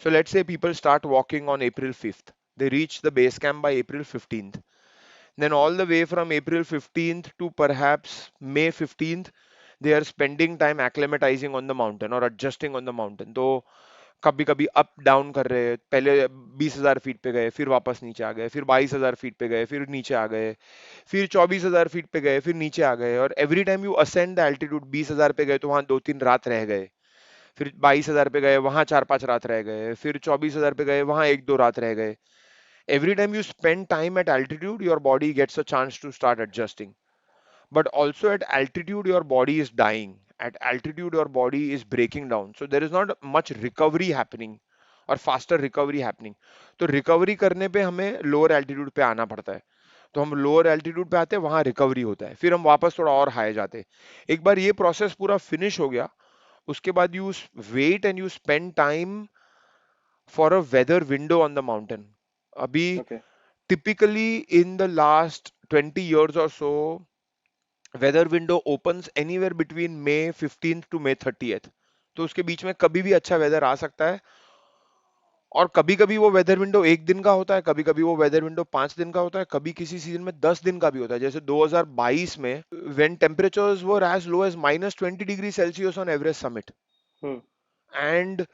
So let's say people start walking on April 5th. They reach the base camp by April 15th. Then all the way from April 15th to perhaps May 15th, they are spending time acclimatizing on the mountain or adjusting on the mountain. तो कभी कभी up down कर रहे हैं. पहले 20,000 feet पे गए, फिर वापस नीचे आ गए, फिर 22,000 फीट पे गए, फिर नीचे आ गए, फिर 24,000 फीट पे गए, फिर नीचे आ गए. और every time you ascend the altitude, 20,000 पे गए तो वहां 2-3 रात रह गए, फिर 22,000 पे गए वहां 4-5 रात रह गए, फिर 24,000 पे गए वहां 1-2 रात रह गए. Every time you spend time at altitude, your body gets a chance to start adjusting. But also at altitude, your body is dying. At altitude, your body is breaking down. So there is not much recovery happening और faster recovery happening. तो recovery करने पे हमें lower altitude पे आना पड़ता है. तो हम लोअर एल्टीट्यूड पे आते हैं, वहां रिकवरी होता है, फिर हम वापस थोड़ा और हाई जाते हैं. एक बार ये प्रोसेस पूरा फिनिश हो गया, उसके बाद you wait and you spend time for a weather window on the mountain. अभी okay. typically in the last 20 years or so, weather window opens anywhere between May 15th to May 30th. तो उसके बीच में कभी भी अच्छा weather आ सकता है. और कभी कभी वो वेदर विंडो एक दिन का होता है, कभी कभी वो वेदर विंडो 5 दिन का होता है, कभी किसी सीजन में 10 दिन का भी होता है. जैसे 2022 में when temperatures were as low as -20 degrees Celsius on Everest summit, hmm. and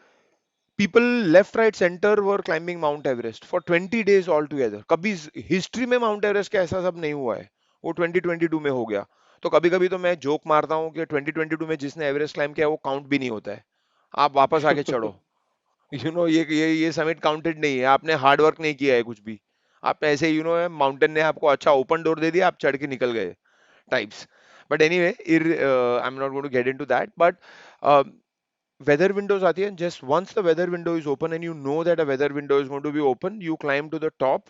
people left right center were climbing Mount Everest for 20 days altogether. कभी हिस्ट्री में माउंट एवरेस्ट का ऐसा सब नहीं हुआ है. वो 2022 में हो गया. तो कभी कभी तो मैं जोक मारता हूँ कि 2022 में जिसने एवरेस्ट क्लाइम किया वो काउंट भी नहीं होता है. आप वापस आके चढ़ो. ये समिट काउंटेड नहीं है. आपने हार्ड वर्क नहीं किया है कुछ भी. आपने ऐसे माउंटेन ने आपको अच्छा ओपन डोर दे दिया, आप चढ़ के निकल गए types. But anyway, I am not going to get into that. But weather windows आती है. Just once the weather window is open and you know that a weather window is going to be open, you climb to the top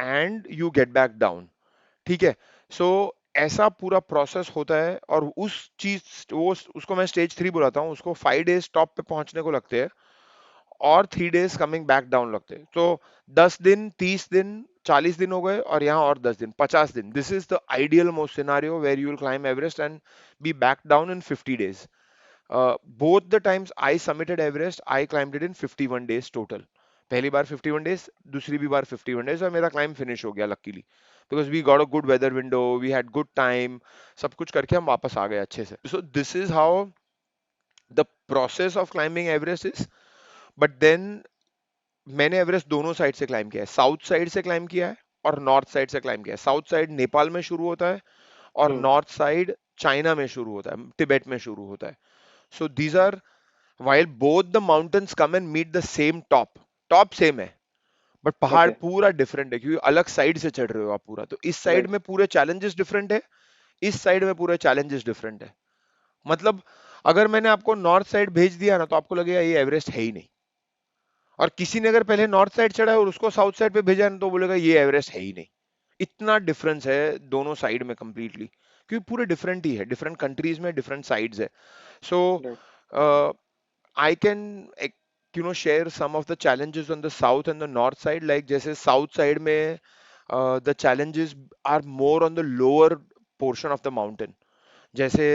and you get back down. ठीक है. सो ऐसा पूरा process होता है. और उस चीज वो उसको मैं स्टेज 3 बुलाता हूँ. उसको 5 days टॉप पे पहुंचने को लगते हैं और 3 days कमिंग बैक डाउन लगते हैं. तो 10 दिन, 30 दिन, 40 दिन हो गए और यहाँ और 10 दिन, 50 दिन. This is the ideal most scenario where you will climb Everest and be back down in 50 days. Both the times I summited Everest, I climbed it in 51 days total. पहली बार 51 days, दूसरी भी बार 51 days, और मेरा climb finish हो गया luckily. Because we got a good weather window, we had good time, सब कुछ करके हम वापस आ गए अच्छे से. So this is how the process of climbing Everest is. But then मैंने एवरेस्ट दोनों साइड से क्लाइम किया है, साउथ साइड से क्लाइम किया है और नॉर्थ साइड से क्लाइम किया है। साउथ साइड नेपाल में शुरू होता है और हम्म। नॉर्थ साइड चाइना में शुरू होता है, तिब्बत में शुरू होता है। So these are, while both the mountains come and meet the same top, top same है बट पहाड़ ओके। पूरा डिफरेंट है, क्योंकि अलग साइड से चढ़ रहे हो आप पूरा। तो इस साइड राइट। में पूरे चैलेंजेस डिफरेंट है, इस साइड में पूरे चैलेंजेस डिफरेंट है। मतलब अगर मैंने आपको नॉर्थ साइड भेज दिया ना, तो आपको लगेगा ये एवरेस्ट है ही नहीं। और किसी ने अगर पहले नॉर्थ साइड चढ़ा है और उसको साउथ साइड पे भेजा है ना, तो बोलेगा ये एवरेस्ट है ही नहीं। इतना डिफरेंस है दोनों साइड में कंप्लीटली, क्योंकि पूरे डिफरेंट ही है, डिफरेंट कंट्रीज में डिफरेंट साइड्स है। सो right. I can share some of the challenges on the south and the north side. Like जैसे south side में the challenges are more on the lower portion of the mountain. जैसे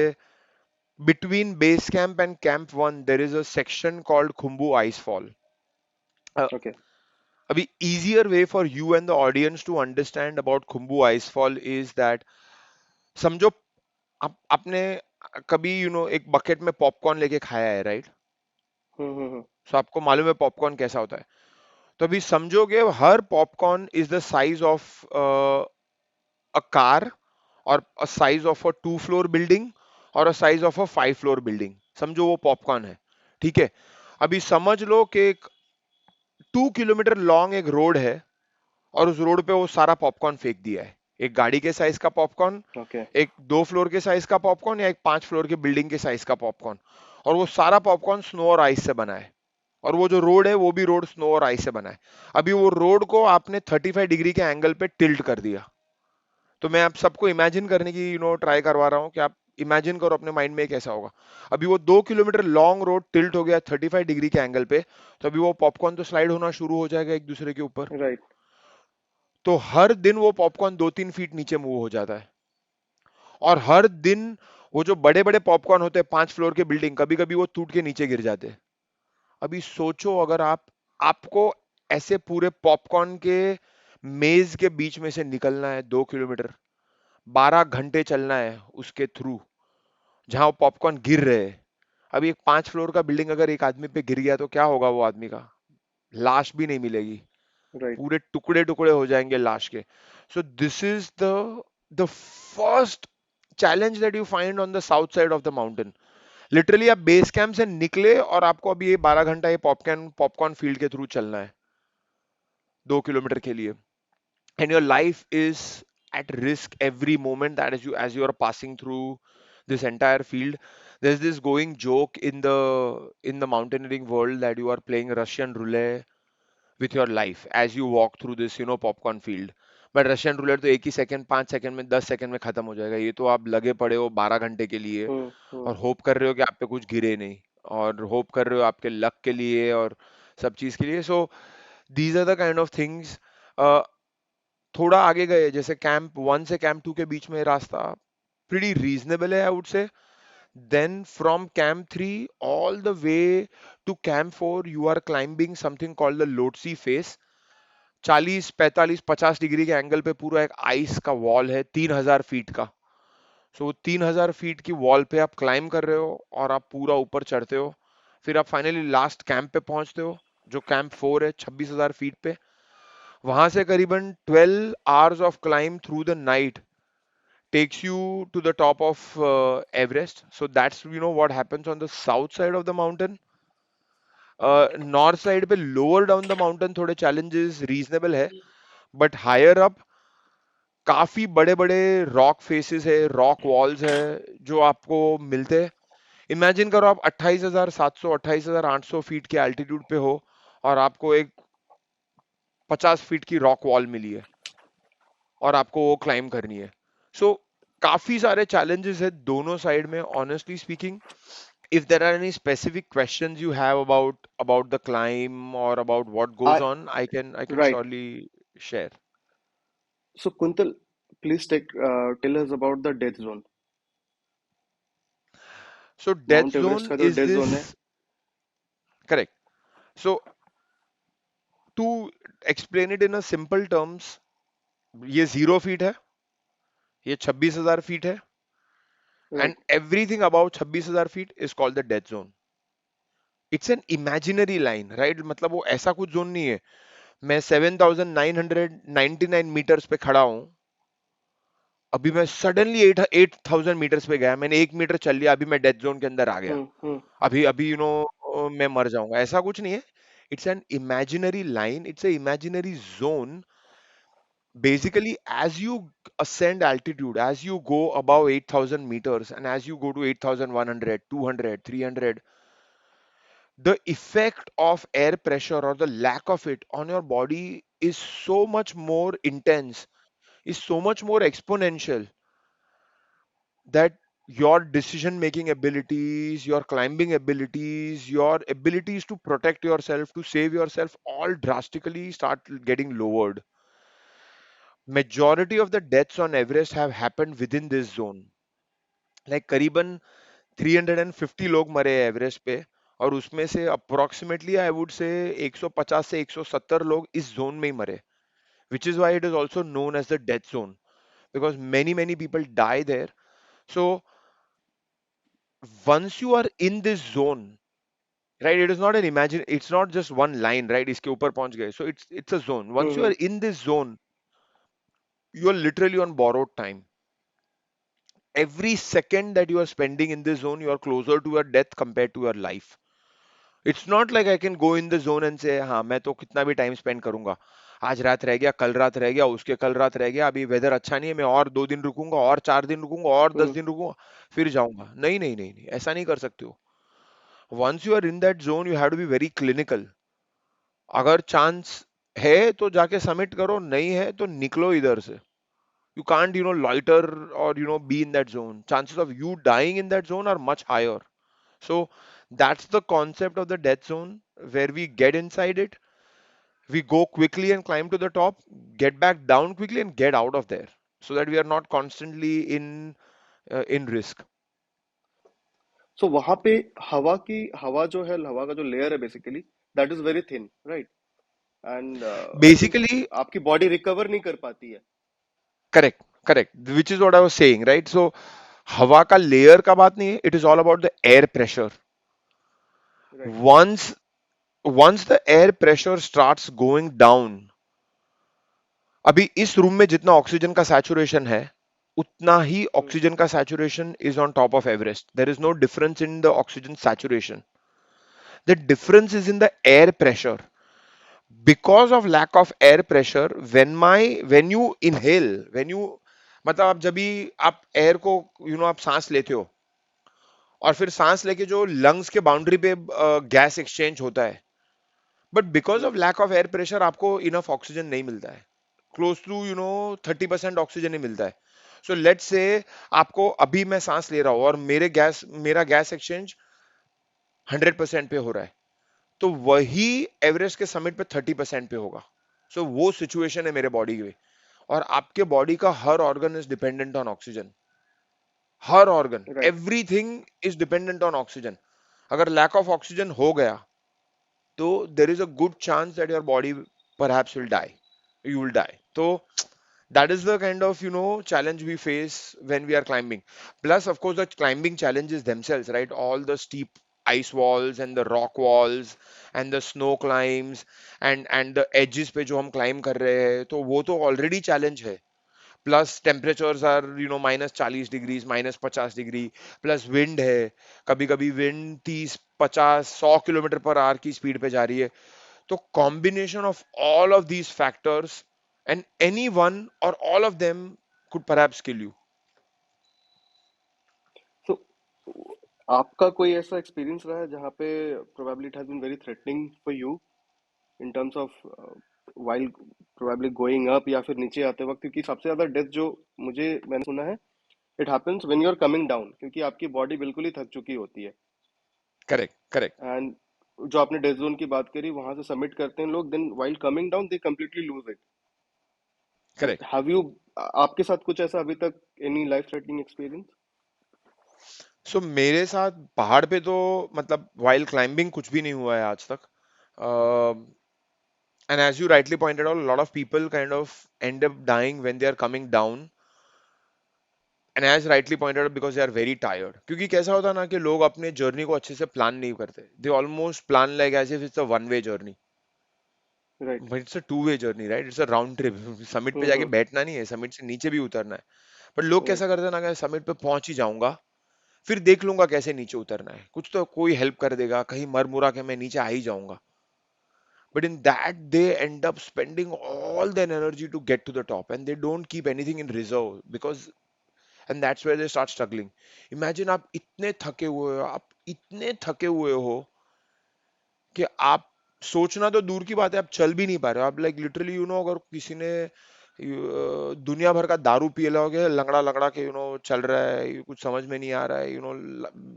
between base camp and camp one there is a section called Khumbu Ice Fall. Uh, okay. अभी easier way for you and the audience to understand about Khumbu Ice Fall is that, समझो आपने कभी एक bucket में popcorn लेके खाया है, right? हम्म। सो आपको मालूम है पॉपकॉर्न कैसा होता है। तो अभी समझोगे हर popcorn is the size of a car, और a size of a 2 floor building, और a size of a 5 floor building. समझो वो पॉपकॉर्न है, ठीक है? अभी समझ लो कि एक 2 किलोमीटर लॉन्ग एक रोड है, और उस रोड पे वो सारा पॉपकॉर्न फेंक दिया है। एक गाड़ी के साइज का पॉपकॉर्न, ओके। एक 2 फ्लोर के साइज का पॉपकॉर्न, या एक 5 फ्लोर के बिल्डिंग के साइज का पॉपकॉर्न। और वो सारा पॉपकॉर्न स्नो और आइस से बना है। और वो जो रोड है वो भी रोड स्नो और आइस से बना है। अभी वो रोड को आपने 35 डिग्री के एंगल पे टिल्ट कर दिया। तो मैं आप सबको इमेजिन करने की ट्राई करवा रहा हूँ कि आप इमेजिन करो अपने माइंड में कैसा होगा। अभी वो 2 किलोमीटर लॉन्ग रोड टिल्ट हो गया 35 डिग्री के एंगल पे, तो अभी वो पॉपकॉर्न तो स्लाइड होना शुरू हो जाएगा एक दूसरे के ऊपर। राइट। तो हर दिन वो पॉपकॉर्न 2-3 फीट नीचे मूव हो जाता है। और हर दिन वो जो बड़े बड़े पॉपकॉर्न होते हैं 5 फ्लोर के बिल्डिंग, कभी कभी वो टूट के नीचे गिर जाते हैं। अभी सोचो अगर आपको ऐसे पूरे पॉपकॉर्न के मेज के बीच में से निकलना है 2 किलोमीटर, 12 घंटे चलना है उसके थ्रू, जहां वो पॉपकॉर्न गिर रहे हैं। अभी एक 5 फ्लोर का बिल्डिंग अगर एक आदमी पे गिर गया तो क्या होगा वो आदमी का? लाश भी नहीं मिलेगी, राइट। पूरे टुकड़े टुकड़े हो जाएंगे लाश के। सो this is the first challenge that you find on the south side of the mountain. Literally आप बेस कैंप से निकले और आपको अभी ये 12 घंटा ये पॉपकॉर्न पॉपकॉर्न फील्ड के थ्रू चलना है 2 किलोमीटर के लिए। And your life is at risk every moment that as you are passing through this entire field. There's this going joke in the mountaineering world that you are playing Russian roulette with your life as you walk through this popcorn field. But Russian roulette तो एक ही second, 5 second में, 10 second में खत्म हो जाएगा। ये तो आप लगे पड़े हो 12 घंटे के लिए, हम्म। और होप कर रहे हो कि आप पे कुछ गिरे नहीं, और होप कर रहे हो आपके लक के लिए और सब चीज के लिए। So these are the kind of things. थोड़ा आगे गए, जैसे कैंप वन से कैंप टू के बीच में रास्ता प्रीटी रीजनेबल है, I would say. Then from camp three all the way to camp four you are climbing something called the Lhotse face. 40, 45, 50 degree के एंगल पे पूरा एक आइस का वॉल है 3,000 फीट का। सो 3,000 फीट की वॉल पे आप क्लाइम कर रहे हो और आप पूरा ऊपर चढ़ते हो। फिर आप फाइनली लास्ट कैंप पे पहुंचते हो, जो कैंप फोर है 26,000 फीट पे। वहां से करीबन 12 hours of climb through the night takes you to the top of Everest. So that's what happens on the south side of the mountain. North side पे लोअर डाउन द माउंटेन थोड़े challenges reasonable है, but higher up काफी बड़े बड़े rock faces है, rock walls है जो आपको मिलते हैं। इमेजिन करो आप 28,700 28,800 फीट के एल्टीट्यूड पे हो, और आपको एक 50 फीट की रॉक वॉल मिली है और आपको वो क्लाइम करनी है। सो काफी सारे चैलेंजेस है दोनों साइड में, honestly speaking. if there are any specific questions you have about the climb or about what goes I on, I can right. surely share. So Kuntal, please tell us about the death zone. So death Mount Everest zone का जो is death zone है। this, correct? So to explain it in a simple terms, ये 0 feet है, ये 26,000 feet है, and right. Everything about 26,000 feet is called the death zone. It's an imaginary line, right? मतलब वो ऐसा कुछ जोन नहीं है। मैं 7,999 मीटर्स पे खड़ा हूं, अभी मैं सडनली 8,000 मीटर्स पे गया, मैंने 1 मीटर चल लिया, अभी मैं डेथ जोन के अंदर आ गया, हम्म। अभी अभी मैं मर जाऊंगा, ऐसा कुछ नहीं है। It's an imaginary line, it's a imaginary zone. Basically, as you ascend altitude, as you go above 8,000 meters, and as you go to 8,100, 200, 300, the effect of air pressure or the lack of it on your body is so much more intense, is so much more exponential, that your decision making abilities, your climbing abilities, your abilities to protect yourself, to save yourself, all drastically start getting lowered. Majority of the deaths on Everest have happened within this zone. Like करीबन 350 लोग मरे हैं Everest पे, और उसमें से approximately I would से 150 से 170 लोग इस जोन में ही मरे, which is why it is also known as the death zone, because many many people die there. So once you are in this zone, right, it is not an imagine, it's not just one line, right, इसके ऊपर पहुंच गए, so it's a zone. Once you are hmm. In this zone, you are literally on borrowed time. Every second that you are spending in this zone, you are closer to your death compared to your life. It's not like I can go in the zone and से हाँ मैं तो कितना भी time spend करूंगा, आज रात रह गया, कल रात रह गया, उसके कल रात रह गया, अभी वेदर अच्छा नहीं है, मैं और 2 दिन रुकूंगा, और 4 दिन रुकूंगा, और दस हम्म। दिन रुकूंगा, फिर जाऊंगा. नहीं नहीं नहीं नहीं, ऐसा नहीं कर सकते हो. Once you are in that zone, you have to be very clinical. अगर चांस है तो जाके सबमिट करो, नहीं है तो निकलो इधर से. You can't, loiter or, be in that zone. Chances of you dying in that zone are much higher. So that's the concept of the death zone, where we get inside it, we go quickly and climb to the top, get back down quickly and get out of there, so that we are not constantly in risk. सो वहां पे हवा जो है, हवा का जो layer है basically, that is very thin, right? And I think Basically, आपकी बॉडी रिकवर नहीं कर पाती है। correct, correct, which is what I was saying, right? So हवा का लेयर का बात नहीं है, it is all about the air pressure. Right. Once the air pressure starts going down, अभी इस रूम में जितना ऑक्सीजन का सैचुरेशन है, उतना ही ऑक्सीजन का saturation is on top of Everest. There is no difference in the oxygen saturation. The difference is in the air pressure. Because of lack of air pressure, when you inhale, when you, मतलब आप जब भी आप air को, आप सांस लेते हो, और फिर सांस लेके जो लंग्स के बाउंड्री पे गैस एक्सचेंज होता है, but because of lack of air pressure आपको इनफ ऑक्सीजन नहीं मिलता है. क्लोज टू 30% ऑक्सीजन ही मिलता है. सो लेट्स से आपको, अभी मैं सांस ले रहा हूं और मेरा गैस एक्सचेंज 100% पे हो रहा है, तो वही एवरेस्ट के समिट पे 30% पे होगा. सो वो सिचुएशन है मेरे बॉडी में. और आपके बॉडी का हर organ is dependent on oxygen. हर organ, right. Everything is dependent on oxygen. अगर लैक ऑफ ऑक्सीजन हो गया, तो there is a good chance that your body perhaps will die. You will die. So that is the kind of, challenge we face when we are climbing. Plus, of course, the climbing challenges themselves, right? All the steep ice walls and the rock walls and the snow climbs, and the edges पे जो हम climb कर रहे हैं, तो वो तो already challenge है. Plus temperatures are, -40 degrees, -50 degree, plus wind है. कभी कभी विंड 30, 50, 100 किलोमीटर पर आवर की स्पीड पे जा रही है. तो combination of all of these factors, and any one or all of them could perhaps kill you. सो आपका कोई ऐसा एक्सपीरियंस रहा है जहाँ पे probably it has been very threatening for you in terms of while probably going up या फिर नीचे आते वक्त? क्योंकि सबसे ज्यादा डेथ जो मैंने सुना है, it happens when you are coming down, क्योंकि आपकी बॉडी बिल्कुल ही थक चुकी होती है। करेक्ट, करेक्ट, एंड जो आपने डेथ जोन की बात करी, वहां से सबमिट करते हैं लोग, then while coming down they completely lose it. So correct. Have you, आपके साथ कुछ ऐसा अभी तक, any life threatening experience? So मेरे साथ पहाड़ पे तो, मतलब वाइल क्लाइंबिंग कुछ भी नहीं हुआ है आज तक. And as you rightly pointed out, a lot of people kind of end up dying when they are coming down. And as rightly pointed out because they are very tired, क्योंकि कैसा होता है ना कि लोग अपने जर्नी को अच्छे से प्लान नहीं करते, they almost plan like as if it's a one way journey, right. But it's a two way journey, right, it's a round trip. Summit पे जाके हम्म। बैठना नहीं है, समिट से नीचे भी उतरना है। पर लोग राइट। कैसा करते हैं ना कि समिट पे पहुंच ही जाऊंगा, फिर देख लूंगा कैसे नीचे उतरना है, कुछ तो कोई हेल्प कर देगा, कहीं मर मुरा के मैं नीचे आ ही जाऊंगा। But in that, they end up spending all their energy to get to the top, and they don't keep anything in reserve because, and that's where they start struggling. Imagine आप इतने थके हुए हो, आप इतने थके हुए हो कि आप सोचना तो दूर की बात है, आप चल भी नहीं पा रहे हो। आप लाइक लिटरली अगर किसी ने दुनिया भर का दारू पी लिया होगा, लंगड़ा लंगड़ा के चल रहा है, कुछ समझ में नहीं आ रहा है,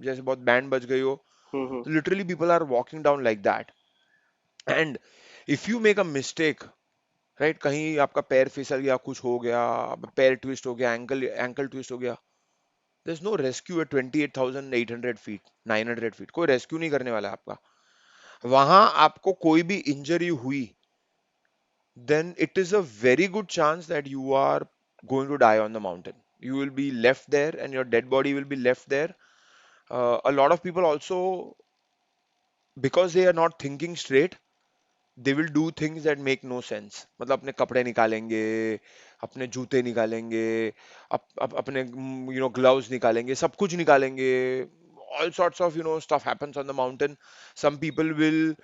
जैसे बहुत बैंड बज गई हो, हम्म। तो literally people are walking down like that. And if you make a mistake, right, कहीं आपका पैर फिसल गया, कुछ हो गया, पैर ट्विस्ट हो गया, एंकल एंकल ट्विस्ट हो गया, there is no rescue at 28,800 feet, 900 feet, कोई रेस्क्यू नहीं करने वाला है आपका। वहां आपको कोई भी इंजरी हुई, then it is a very good chance that you are going to die on the mountain. You will be left there and your dead body will be left there. A lot of people also, because they are not thinking straight, they will do things that make no sense. मतलब अपने कपड़े निकालेंगे, अपने जूते निकालेंगे, अपने gloves निकालेंगे, सब कुछ निकालेंगे, all sorts of stuff happens on the mountain. Some people will,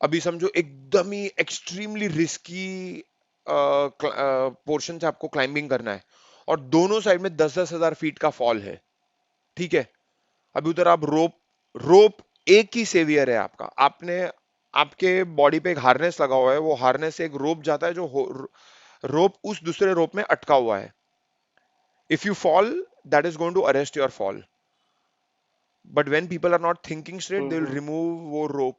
अभी समझो एकदम ही एक्सट्रीमली रिस्की पोर्शन से आपको क्लाइंबिंग करना है, और दोनों साइड में 10-10 हजार फीट का फॉल है, ठीक है। अभी उधर आप रोप, रोप एक ही सेवियर है आपका, आपने आपके बॉडी पे एक हार्नेस लगा हुआ है, वो हार्नेस से एक रोप जाता है, जो रोप उस दूसरे रोप में अटका हुआ है। If you fall, that is going to arrest your fall, but when people are not thinking straight, they will hmm. Remove वो rope,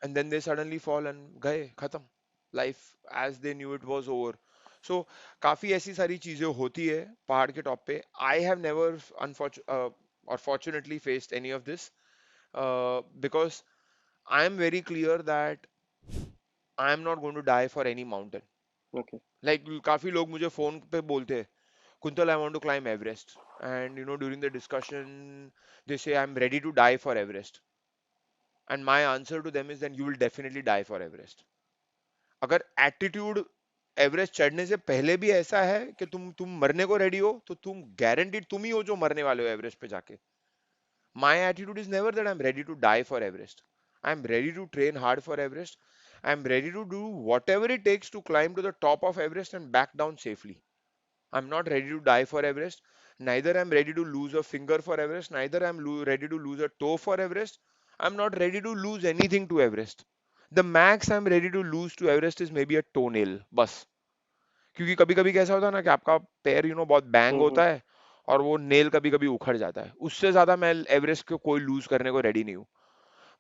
and then they suddenly fall and गए खत्म, life as they knew it was over. So काफी ऐसी सारी चीजें होती है पहाड़ के टॉप पे। I have never or fortunately faced any of this, because I am very clear that I am not going to die for any mountain. Okay. Like काफी लोग मुझे फोन पे बोलते हैं, Kuntal, I want to climb Everest, and during the discussion they say I'm ready to die for Everest, and my answer to them is then you will definitely die for Everest. अगर attitude Everest चढ़ने से पहले भी ऐसा है कि तुम मरने को रेडी हो, तो तुम गारंटीड तुम ही हो जो मरने वाले हो एवरेस्ट पे जाके। My attitude is never that I am ready to die for Everest, I am ready to train hard for Everest, I am ready to do whatever it takes to climb to the top of Everest and back down safely. I'm not ready to die for Everest. Neither I'm ready to lose a finger for Everest. Neither I'm ready to lose a toe for Everest. I'm not ready to lose anything to Everest. The max I'm ready to lose to Everest is maybe a toenail, बस। क्योंकि कभी कभी कैसा होता है ना कि आपका पैर बहुत बैंग हम्म। होता है, और वो नेल कभी कभी उखड़ जाता है, उससे ज्यादा मैं एवरेस्ट को कोई लूज करने को रेडी नहीं हूँ।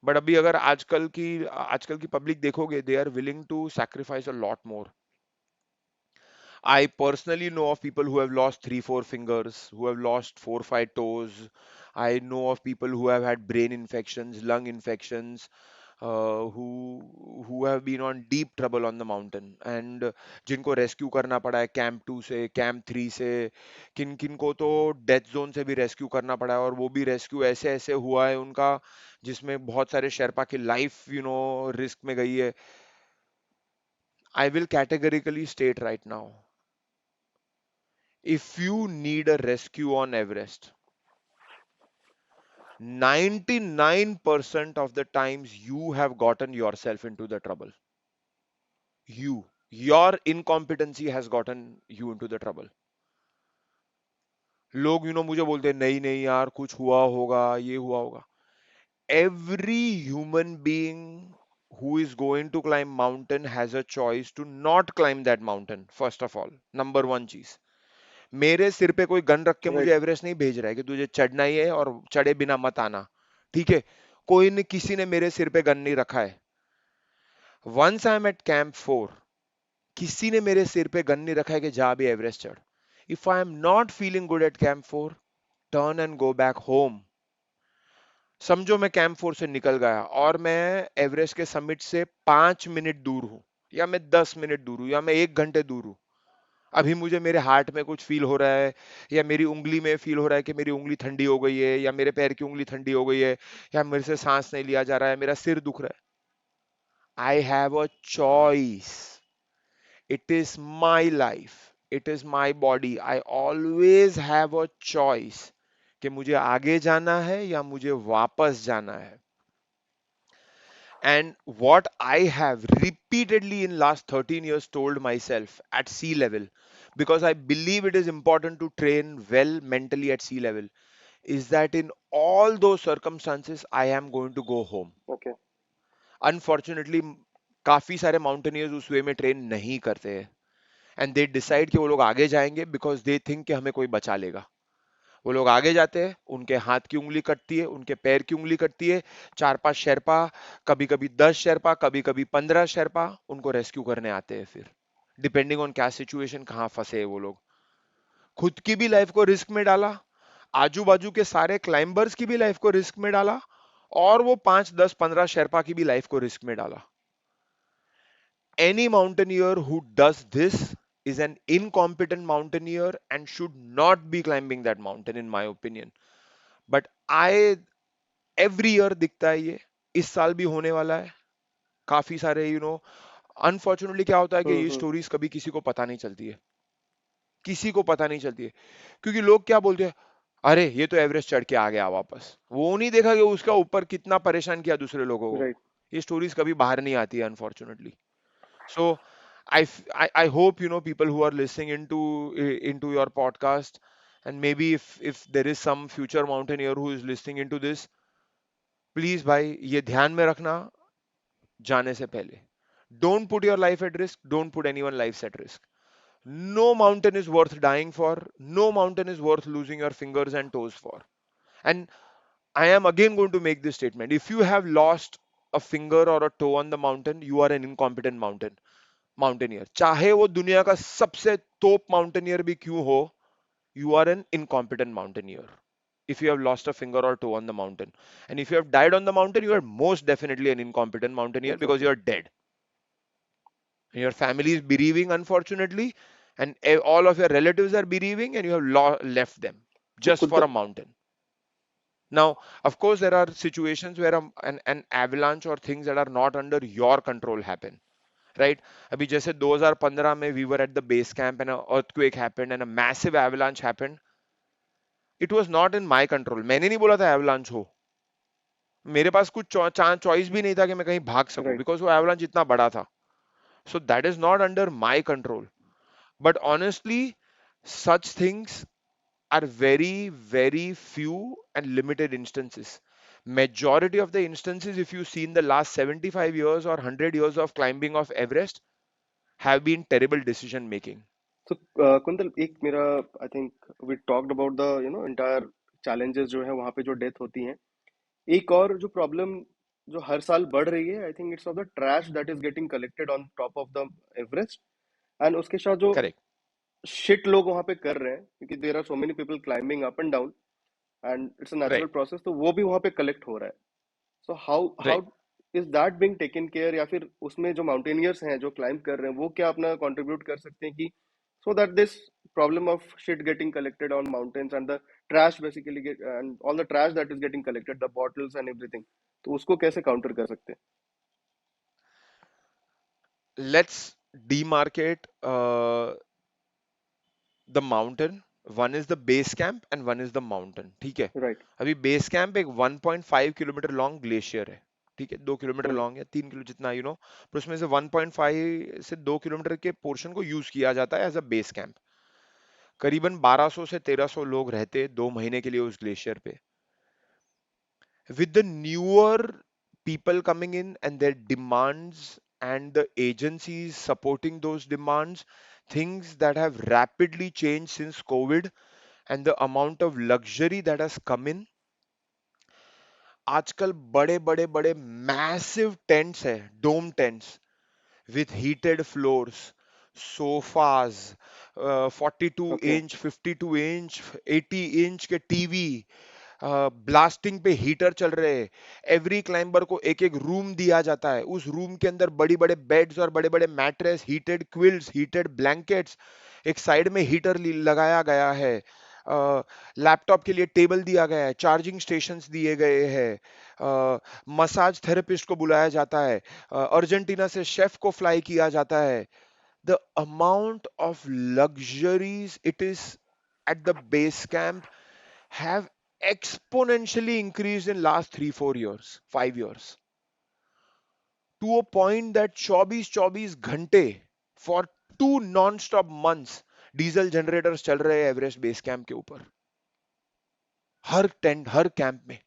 बट अभी अगर आजकल की पब्लिक देखोगे, they are willing to sacrifice a lot more. I personally know of people who have lost 3-4 fingers, who have lost 4-5 toes. I know of people who have had brain infections, lung infections, who have been on deep trouble on the mountain, and जिनको rescue करना पड़ा है camp 2 से, camp 3 से, किन किन को तो डेथ जोन से भी रेस्क्यू करना पड़ा है, और वो भी रेस्क्यू ऐसे ऐसे हुआ है उनका जिसमें बहुत सारे शेरपा की लाइफ रिस्क में गई है। I will categorically state right now, if you need a rescue on Everest, 99% of the times you have gotten yourself into the trouble. Your incompetency has gotten you into the trouble. लोग मुझे बोलते हैं नहीं नहीं यार, कुछ हुआ होगा, ये हुआ होगा। Every human being who is going to climb mountain has a choice to not climb that mountain, first of all, number one चीज। मेरे सिर पे कोई गन रख के मुझे राइट। एवरेस्ट नहीं भेज रहा है कि तुझे चढ़ना ही है और चढ़े बिना मत आना, ठीक है। कोई ने किसी ने मेरे सिर पे गन नहीं रखा है। Once I am at camp 4, किसी ने मेरे सिर पे गन नहीं रखा है कि जा भी एवरेस्ट चढ़। If I am not feeling good at camp 4, turn and go back home. समझो मैं कैंप 4 से निकल गया और मैं एवरेस्ट के समिट से 5 मिनट दूर हूं, या मैं 10 मिनट दूर हूं, या मैं 1 घंटे दूर हूं। अभी मुझे मेरे हार्ट में कुछ फील हो रहा है, या मेरी उंगली में फील हो रहा है कि मेरी उंगली ठंडी हो गई है, या मेरे पैर की उंगली ठंडी हो गई है, या मेरे से सांस नहीं लिया जा रहा है, मेरा सिर दुख रहा है, I have a choice, it is my life, it is my body, I always have a choice कि मुझे आगे जाना है या मुझे वापस जाना है. And what I have repeatedly in last 13 years told myself at sea level, because I believe it is important to train well mentally at sea level, is that in all those circumstances I am going to go home. Okay. Unfortunately, काफी सारे mountaineers उस वे में train नहीं करते हैं, and they decide कि वो लोग आगे जाएंगे बिकॉज दे थिंक कि हमें कोई बचा लेगा. वो लोग आगे जाते हैं, उनके हाथ की उंगली कटती है, उनके पैर की उंगली कटती है, 4-5 शेरपा, कभी कभी 10 शेरपा, कभी कभी 15 शेरपा उनको रेस्क्यू करने आते हैं. फिर डिपेंडिंग ऑन क्या सिचुएशन, कहाँ फंसे हैं वो लोग, खुद की भी लाइफ को रिस्क में डाला, आजू बाजू के सारे क्लाइंबर्स की भी लाइफ को रिस्क में डाला, और वो 5, 10, 15 शेरपा की भी लाइफ को रिस्क में डाला. Any mountaineer who does this is an incompetent mountaineer and should not be climbing that mountain, in my opinion. But I every year दिखता है ये, इस साल भी होने वाला है. काफी सारे अनफॉर्चुनेटली क्या होता है कि ये हम्म. स्टोरीज कभी किसी को पता नहीं चलती है, किसी को पता नहीं चलती है, क्योंकि लोग क्या बोलते हैं, अरे ये तो एवरेस्ट चढ़ के आ गया वापस, वो नहीं देखा कि उसका ऊपर कितना परेशान किया दूसरे लोगों को. राइट. ये स्टोरीज कभी बाहर नहीं आती है unfortunately. So I hope people who are listening into your podcast, and maybe if there is some future mountaineer who is listening into this, please भाई ये ध्यान में रखना, जाने से पहले, don't put your life at risk, don't put anyone lives at risk. No mountain is worth dying for, no mountain is worth losing your fingers and toes for. And I am again going to make this statement: if you have lost a finger or a toe on the mountain, you are an incompetent mountaineer, चाहे वो दुनिया का सबसे top mountaineer भी क्यों हो. You are an incompetent mountaineer if you have lost a finger or toe on the mountain, and if you have died on the mountain, you are most definitely an incompetent mountaineer because exactly. you are dead, and your family is bereaving unfortunately, and all of your relatives are bereaving, and you have left them तो just for quintal. a mountain. Now, of course, there are situations where an avalanche or things that are not under your control happen, right? अभी जैसे 2015 में we were at the base camp and an earthquake happened and a massive avalanche happened. It was not in my control. मैंने नहीं बोला था avalanche हो, मेरे पास कुछ चॉइस भी नहीं था कि मैं कहीं भाग सकूं, राइट. बिकॉज वो avalanche इतना बड़ा था. So that is not under my control. But honestly, such things are very, very few and limited instances. Majority of the instances, if you see in the last 75 years or 100 years of climbing of Everest, have been terrible decision making. तो कुंतल, एक मेरा, I think we talked about the entire challenges जो है वहाँ पे जो death होती हैं. एक और जो प्रॉब्लम जो हर साल बढ़ रही है, I think it's of the trash that is getting collected on top of the Everest. And उसके साथ जो Correct. शिट लोग वहाँ पे कर रहे हैं, क्योंकि there are so many people climbing up and down, and it's a natural Right. Process, तो वो भी वहाँ पे कलेक्ट हो रहा है. So how Right. How is that being taken care, या फिर उसमें जो माउंटेनियर्स हैं जो क्लाइंब कर रहे हैं वो क्या अपना कंट्रीब्यूट कर सकते हैं कि so that this problem of shit getting collected on mountains and the trash basically and all the trash that is getting collected, the bottles and everything, तो उसको कैसे काउंटर कर सकते Let's demarcate the mountain. One is the base camp and one is the mountain. ठीक है. हैं? Right. अभी base camp एक 1.5 किलोमीटर लॉन्ग ग्लेशियर है. ठीक है, 2 किलोमीटर हम्म. लॉन्ग या 3 किलो जितना पर उसमें से 1.5 से 2 किलोमीटर के पोर्शन को यूज किया जाता है एज अ बेस कैंप. करीबन 1200 से 1300 लोग रहते 2 महीने के लिए उस ग्लेशियर पे. With the newer people coming in and their demands and the agencies supporting those demands, things that have rapidly changed since COVID, and the amount of luxury that has come in, आजकल बड़े बड़े बड़े massive tents है, dome tents with heated floors, sofas, 42 okay. Inch 52 inch 80 inch के TV, blasting पे heater चल रहे हैं. एवरी क्लाइंबर को एक एक रूम दिया जाता है, उस रूम के अंदर बड़ी बड़े बेड्स और बड़े बड़े mattress, heated quills, heated blankets, एक साइड में हीटर लगाया गया है, लैपटॉप के लिए टेबल दिया गया है, चार्जिंग स्टेशंस दिए गए हैं, मसाज थेरेपिस्ट को बुलाया जाता है, अर्जेंटीना से शेफ को फ्लाई किया जाता है. The amount of luxuries it is at the base camp have exponentially increased in last 3 4 years 5 years to a point that 24 घंटे for 2 non-stop months diesel generators चल रहे हैं एवरेस्ट बेस कैंप के ऊपर, हर टेंट हर कैंप में.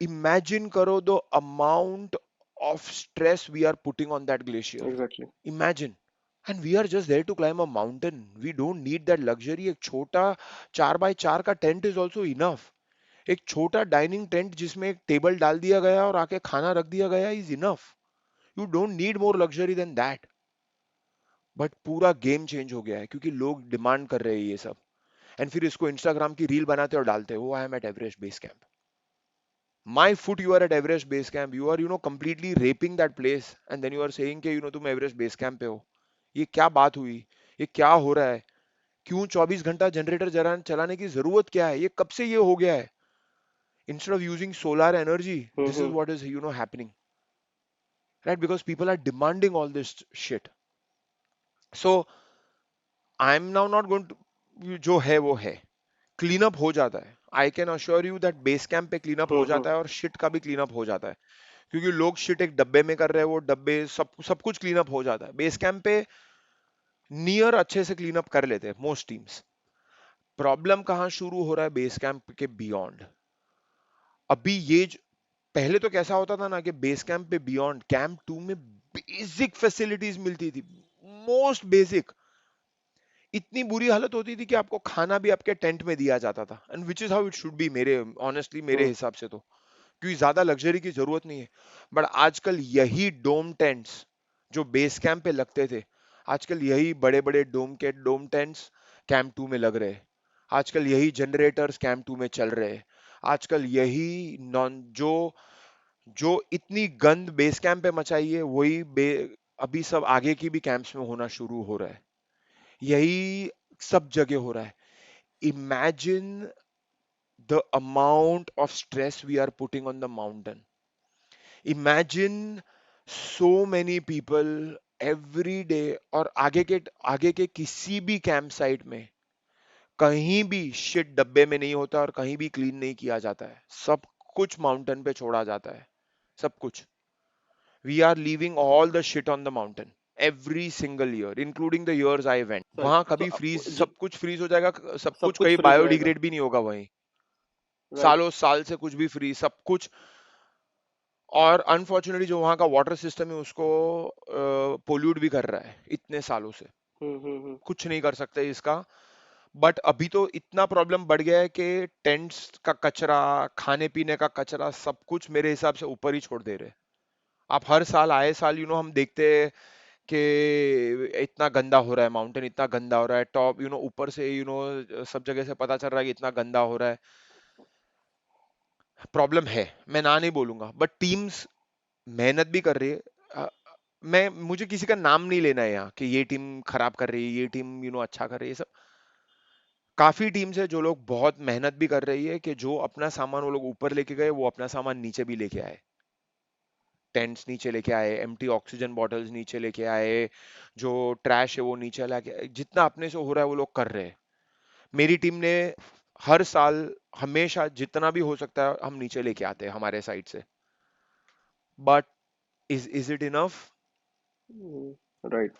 Imagine करो the amount of stress we are putting on that glacier. Exactly. Imagine. And we are just there to climb a mountain. We don't need that luxury. एक छोटा 4x4 का tent is also enough. एक छोटा dining tent जिसमें एक table डाल दिया गया और आके खाना रख दिया गया is enough. You don't need more luxury than that. But पूरा गेम चेंज हो गया है क्योंकि लोग डिमांड कर रहे हैं ये सब. एंड फिर इसको इंस्टाग्राम की रील बनाते और डालते हो, I am at Everest base camp. My foot, you are at Everest base camp. You are, completely raping that place. And then you are saying कि, तुम एवरेस्ट बेस कैंप पे हो. ये क्या बात हुई? ये क्या हो रहा है? क्यों 24 घंटा जनरेटर जरा चलाने की जरूरत क्या है? ये कब से ये हो गया है? Instead of using solar energy, this is hmm. what is, happening. Right? Because people are demanding all this shit. So, I'm now not going to, जो है वो है. क्लीन अप हो जाता है. I can assure you that base camp पे clean up हो हम्म. जाता है और शिट का भी क्लीन अप हो जाता है. क्योंकि लोग शिट एक डब्बे में कर रहे हैं, वो डब्बे सब सब कुछ क्लीन अप हो जाता है. बेस कैंप पे नियर अच्छे से क्लीन अप कर लेते हैं मोस्ट टीम्स. प्रॉब्लम कहाँ शुरू हो रहा है? बेस कैंप के बियॉन्ड. अभी पहले तो कैसा होता था ना कि बेस कैंप पे बियॉन्ड कैंप 2 में बेसिक फैसिलिटीज मिलती थी. Most basic. इतनी बुरी हालत होती थी कि आपको खाना भी आपके टेंट में दिया जाता था. And which is how it should be, मेरे ऑनेस्टली मेरे हम्म. हिसाब से तो. क्योंकि ज्यादा लग्जरी की जरूरत नहीं है. बट आजकल यही डोम टेंट्स जो बेस कैंप पे लगते थे, आजकल यही बड़े बड़े डोम टेंट्स कैंप 2 में लग रहे हैं. आजकल यही जनरेटर्स कैंप 2 में चल रहे हैं. आजकल यही नॉन जो जो इतनी गंद बेस कैंप पे मचाई है वही अभी सब आगे की भी कैंप्स में होना शुरू हो रहा है. यही सब जगह हो रहा है. Imagine the amount of stress we are putting on the mountain. Imagine so many people every day. और आगे के किसी भी कैंप साइट में कहीं भी शिट डब्बे में नहीं होता और कहीं भी क्लीन नहीं किया जाता है. सब कुछ माउंटेन पे छोड़ा जाता है. सब कुछ. We are leaving all the shit on the mountain every single year including the years I went. Sir, वहां तो कभी फ्रीज, आपको सब कुछ फ्रीज हो जाएगा. सब सब कुछ कुछ कहीं फ्रीज हो जाएगा. बायोडिग्रेड भी नहीं होगा वहीं. राइट. सालों साल से कुछ भी फ्री सब कुछ. और अनफॉर्चुनेटली जो वहाँ का वाटर सिस्टम है उसको पोल्यूट भी कर रहा है इतने सालों से. हम्म. कुछ नहीं कर सकते इसका. बट अभी तो इतना प्रॉब्लम बढ़ गया है कि टेंट्स का कचरा, खाने पीने का कचरा, सब कुछ मेरे हिसाब से ऊपर ही छोड़ दे रहे हैं. आप हर साल आए साल हम देखते हैं कि इतना गंदा हो रहा है माउंटेन, इतना गंदा हो रहा है टॉप, ऊपर से सब जगह से पता चल रहा है कि इतना गंदा हो रहा है. प्रॉब्लम है, मैं ना नहीं बोलूंगा, बट टीम्स मेहनत भी कर रही है. अ, मैं मुझे किसी का नाम नहीं लेना है यहाँ कि ये टीम खराब कर रही है, ये टीम अच्छा कर रही है. सब काफी टीम्स है जो लोग बहुत मेहनत भी कर रही है कि जो अपना सामान वो लोग ऊपर लेके गए वो अपना सामान नीचे भी लेके आए. टेंट्स नीचे लेके आए, एम्प्टी ऑक्सीजन बॉटल्स नीचे लेके आए, जो ट्रैश है वो नीचे लेके आए. जितना अपने से हो रहा है वो लोग कर रहे हैं. मेरी टीम ने हर साल हमेशा जितना भी हो सकता है हम नीचे लेके आते हैं हमारे साइड से. But is it enough? Right.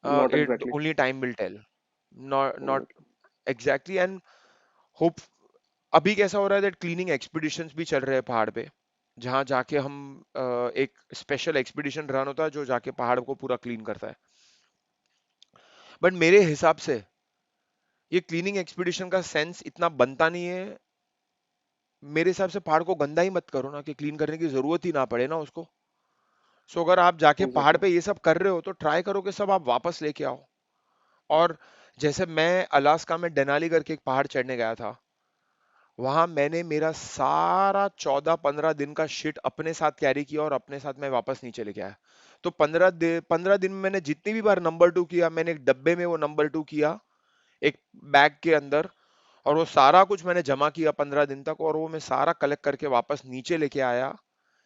Not It exactly. only time will tell. Not exactly. And hope. अभी कैसा हो रहा है दैट क्लीनिंग एक्सपीडिशंस भी चल रहे हैं पहाड़ पे, जहां जाके हम एक स्पेशल एक्सपीडिशन रन होता है जो जाके पहाड़ को पूरा क्लीन करता है. बट मेरे हिसाब से ये क्लीनिंग एक्सपीडिशन का सेंस इतना बनता नहीं है. मेरे हिसाब से पहाड़ को गंदा ही मत करो ना कि क्लीन करने की जरूरत ही ना पड़े ना उसको. सो अगर आप जाके पहाड़ एग्जैक्टली. पे ये सब कर रहे हो तो ट्राई करो कि सब आप वापस लेके आओ. और जैसे मैं अलास्का में डेनाली करके एक पहाड़ चढ़ने गया था, वहां मैंने मेरा सारा 14 15 दिन का शिट अपने साथ कैरी किया और अपने साथ मैं वापस नीचे लेके आया. तो 15 दिन में मैंने जितनी भी बार नंबर 2 किया मैंने एक डब्बे में वो नंबर 2 किया. एक बैग के अंदर। और वो सारा कुछ मैंने जमा किया 15 दिन तक, और वो मैं सारा कलेक्ट करके वापस नीचे लेके आया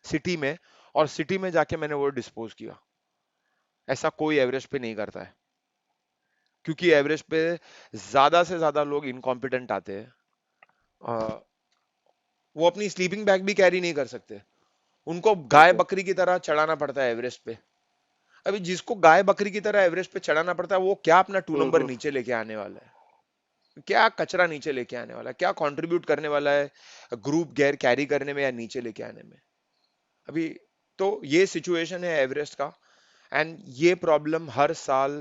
सिटी में, और सिटी में जाके मैंने वो डिस्पोज किया। ऐसा कोई एवरेस्ट पे नहीं करता है, क्योंकि एवरेस्ट पे ज्यादा से ज्यादा लोग इनकॉम्पिटेंट आते हैं। अ, वो अपनी स्लीपिंग बैग भी कैरी नहीं कर सकते, उनको गाय ठीक है। बकरी की तरह चढ़ाना पड़ता है एवरेस्ट पे। अभी जिसको गाय बकरी की तरह एवरेस्ट पे चढ़ाना पड़ता है, वो क्या अपना 2 नंबर हम्म। नीचे लेके आने वाला है? क्या कचरा नीचे लेके आने वाला है? क्या कंट्रीब्यूट करने वाला है ग्रुप गेयर कैरी करने में या नीचे लेके आने में? अभी तो ये सिचुएशन है एवरेस्ट का। एंड ये प्रॉब्लम हर साल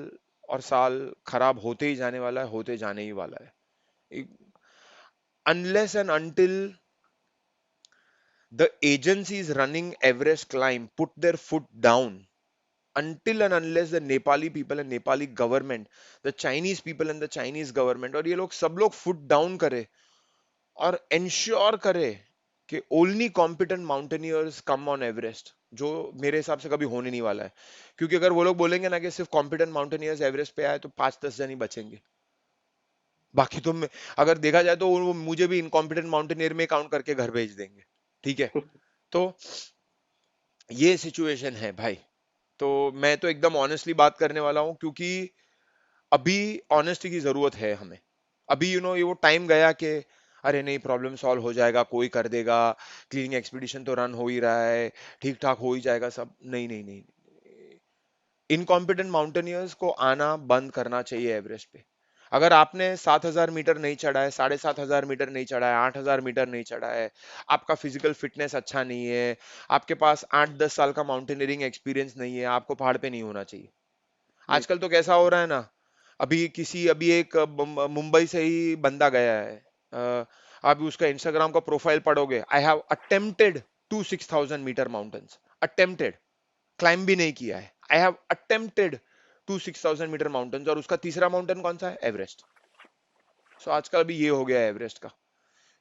और साल खराब होते ही जाने वाला है, होते जाने ही वाला है, unless and until the agencies running Everest climb put their foot down, until and unless the Nepali people and Nepali government, the Chinese people and the Chinese government, और ये लोग सब लोग फुट डाउन करे और इंश्योर करे कि only competent mountaineers come on Everest, जो मेरे हिसाब से कभी होने नहीं वाला है। क्योंकि अगर वो लोग बोलेंगे ना कि सिर्फ कॉम्पिटेंट माउंटेनियर्स एवरेस्ट पे आए, तो 5-10 जन ही बचेंगे। बाकी तो अगर देखा जाए तो वो मुझे भी इनकॉम्पिटेंट माउंटेनियर में काउंट करके घर भेज देंगे। ठीक है। तो ये सिचुएशन है भाई। तो मैं तो एकदम ऑनेस्टली बात करने वाला हूं, क्योंकि अभी ऑनेस्टी की जरूरत है हमें। अभी ये वो टाइम गया कि अरे नहीं, प्रॉब्लम सॉल्व हो जाएगा, कोई कर देगा, क्लीनिंग एक्सपीडिशन तो रन हो ही रहा है, ठीक ठाक हो ही जाएगा सब। नहीं नहीं नहीं, इनकॉम्पिटेंट माउंटेनियर्स को आना बंद करना चाहिए एवरेस्ट पे। अगर आपने 7,000 मीटर नहीं चढ़ा है, 7,500 मीटर नहीं चढ़ा है, 8,000 मीटर नहीं चढ़ा है, आपका फिजिकल फिटनेस अच्छा नहीं है, आपके पास 8-10 साल का माउंटेनियरिंग एक्सपीरियंस नहीं है, आपको पहाड़ पे नहीं होना चाहिए। आजकल बिल्कुल। तो कैसा हो रहा है ना, अभी एक मुंबई से ही बंदा गया है। आप उसका इंस्टाग्राम का प्रोफाइल पढ़ोगे, I have attempted to 6,000 metre mountains. Attempted, climb भी नहीं किया है। I have attempted to 6,000 metre mountains, और उसका तीसरा माउंटेन कौन सा है? एवरेस्ट। सो आजकल अभी ये हो गया है एवरेस्ट का।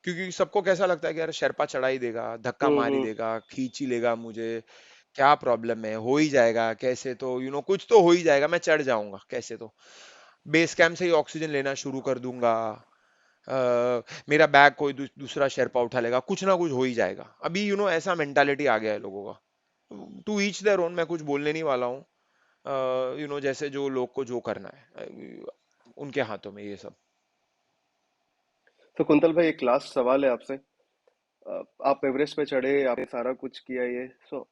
क्योंकि सबको कैसा लगता है कि यार शेरपा चढ़ा ही देगा, धक्का मार ही हम्म। देगा, खींच ही लेगा मुझे, क्या प्रॉब्लम है, हो ही जाएगा कैसे तो, कुछ तो हो ही जाएगा, मैं चढ़ जाऊंगा कैसे तो, बेस कैंप से ही ऑक्सीजन लेना शुरू कर दूंगा, मेरा बैग कोई दूसरा शेरपा उठा लेगा, कुछ ना कुछ हो ही जाएगा। अभी ऐसा मेंटालिटी आ गया है लोगों का। टू ईच देयर ओन, मैं कुछ बोलने नहीं वाला हूँ। जैसे जो लोग को जो करना है, उनके हाथों में ये सब। तो कुंतल भाई, एक लास्ट सवाल है आपसे। आप एवरेस्ट पे चढ़े, आपने सारा कुछ किया ये, सो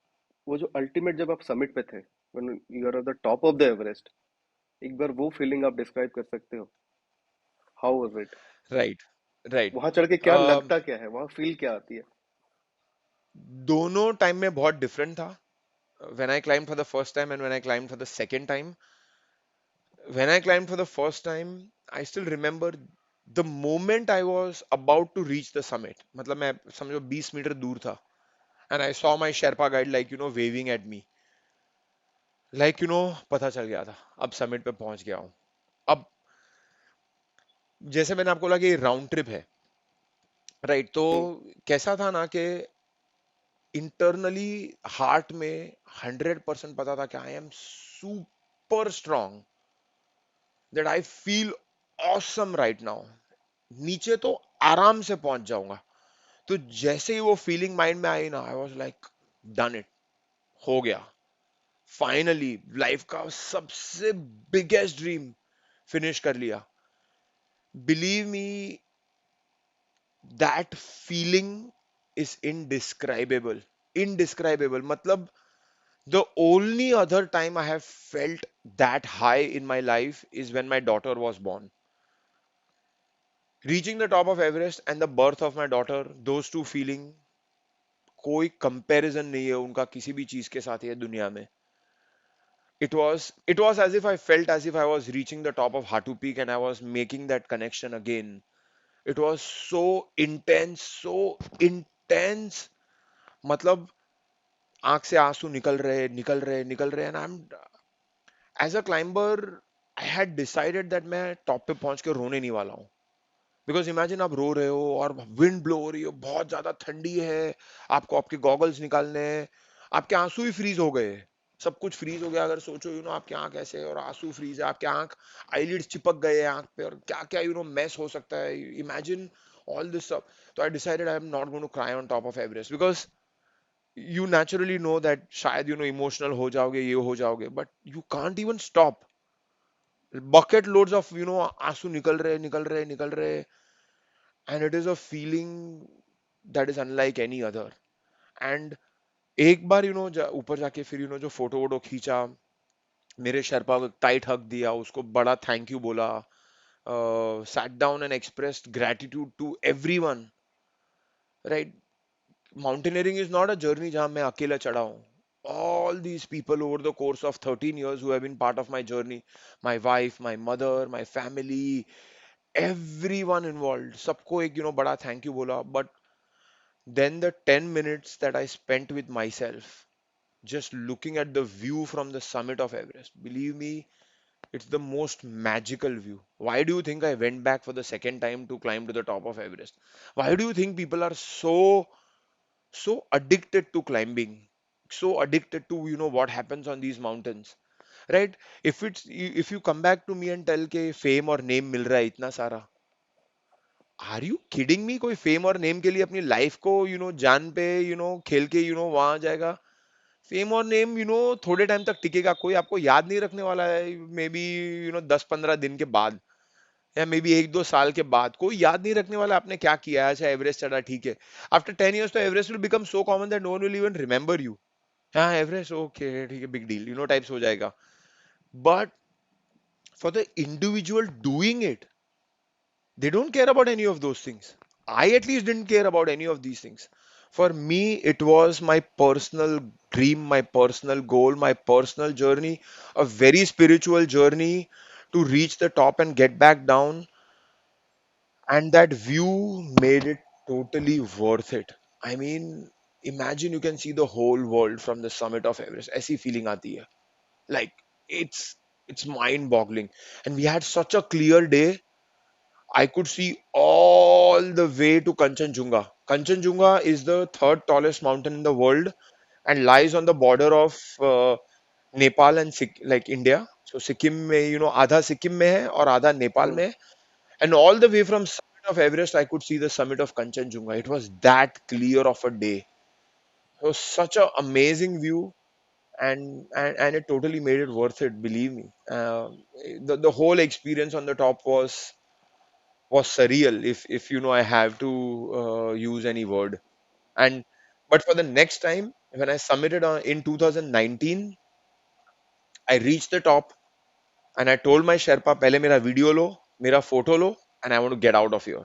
वो जो अल्टीमेट, जब आप समिट पे थे, when you are at the top of the Everest, एक बार वो फीलिंग आप डिस्क्राइब कर सकते हो? How was it? Right, right. वहां चढ़ के क्या लगता, क्या है वहां, फील क्या आती है? दोनों टाइम में बहुत डिफरेंट था। When I climb for the first time and when I climb for the second time. When I climb for the first time, I still remember the moment I was about to reach the summit. मतलब मैं समझो 20 metre दूर था, and I saw my Sherpa guide like waving at me, like पता चल गया था अब समिट पे पहुंच गया हूं। अब जैसे मैंने आपको बोला कि राउंड ट्रिप है, राइट? तो हम्म। कैसा था ना कि इंटरनली हार्ट में 100% पता था कि I am super strong, that I feel awesome right now, नीचे तो आराम से पहुंच जाऊंगा। तो जैसे ही वो फीलिंग माइंड में आई ना, आई वाज लाइक डन इट, हो गया, फाइनली लाइफ का सबसे बिगेस्ट ड्रीम फिनिश कर लिया। Believe me, that feeling is indescribable. Indescribable मतलब, the only other time I have felt that high in my life is when my daughter was born. Reaching the top of Everest and the birth of my daughter, those two feeling, कोई comparison नहीं है उनका किसी भी चीज के साथ ये दुनिया में। It was as if I felt as if I was reaching the top of Hatu Peak and I was making that connection again. It was so intense, so intense. मतलब आंख से आंसू निकल रहे, निकल रहे, निकल रहे, and I am as a climber, I had decided that मैं टॉप पे पहुंच के रोने नहीं वाला हूँ। बिकॉज इमेजिन आप रो रहे हो और विंड ब्लो हो रही हो, बहुत ज्यादा ठंडी है, आपको आपके गॉगल्स निकालने हैं, आपके आंसू ही फ्रीज हो गए। सब कुछ फ्रीज हो गया। अगर सोचो आपकी आंख ऐसे है और आंसू फ्रीज है, आपके आंख आईलिड्स चिपक गए हैं आंख पे, और क्या क्या मैस हो सकता है, इमेजिन ऑल दिस सब। तो I decided I am not going to cry on top of Everest, because you naturally know that शायद इमोशनल हो जाओगे, ये हो जाओगे, but you can't even stop. Bucket loads of आंसू निकल रहे निकल रहे निकल रहे, and it is a feeling that is unlike any other. And एक बार ऊपर जाके फिर जो फोटो वोटो खींचा, मेरे शेरपा को टाइट हक दिया, उसको बड़ा थैंक यू बोला, sat down and expressed gratitude to everyone, right? Mountaineering is not a journey जहां मैं अकेला चढ़ा हूं. All these people over the course of 13 years who have been part of my journey, my wife, my mother, my family, everyone involved, सबको एक बड़ा thank you बोला. But then the 10 minutes that I spent with myself, just looking at the view from the summit of Everest, believe me, it's the most magical view. Why do you think I went back for the second time to climb to the top of Everest? Why do you think people are so addicted to climbing? So addicted to what happens on these mountains, right? If you come back to me and tell के fame और name मिल रहा है इतना सारा, are you kidding me? कोई fame और name के लिए अपनी लाइफ को जान पे खेल के वहां जाएगा? फेम और नेम थोड़े टाइम तक टिकेगा, कोई आपको याद नहीं रखने वाला है। मे बी 10-15 दिन के बाद, या मे बी 1-2 साल के बाद कोई याद नहीं रखने वाला आपने क्या किया है। अच्छा, एवरेस्ट चढ़ा, ठीक है। आफ्टर 10 years तो Everest will become so common that no one will even remember you. हाँ, एवरेस्ट, ओके, ठीक है, बिग डील टाइप्स हो जाएगा। But for the individual doing it, they don't care about any of those things. I at least didn't care about any of these things. For me, it was my personal dream, my personal goal, my personal journey, a very spiritual journey to reach the top and get back down. And that view made it totally worth it. I mean, imagine you can see the whole world from the summit of Everest. ऐसी feeling आती है. Like, it's mind boggling. And we had such a clear day. I could see all the way to Kanchenjunga. Kanchenjunga is the third tallest mountain in the world and lies on the border of Nepal and like India. So Sikkim में आधा सिक्किम में है और आधा नेपाल हम्म. में है. And all the way from summit of Everest, I could see the summit of Kanchenjunga. It was that clear of a day. It was such an amazing view, and it totally made it worth it. Believe me, the whole experience on the top was surreal, if I have to use any word. And but for the next time when I submitted in 2019, I reached the top and I told my Sherpa, पहले मेरा video लो, मेरा photo low, and I want to get out of here.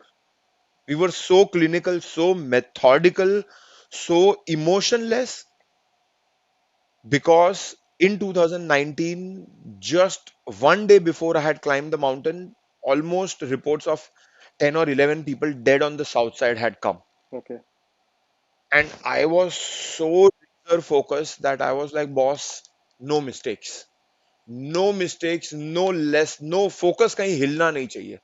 We were so clinical, so methodical, so emotionless, because in 2019, just one day before I had climbed the mountain, almost reports of 10 or 11 people dead on the south side had come. Okay. And I was so laser focused that I was like, boss, no mistakes. No mistakes, no less, no focus, कहीं हिलना नहीं चाहिए.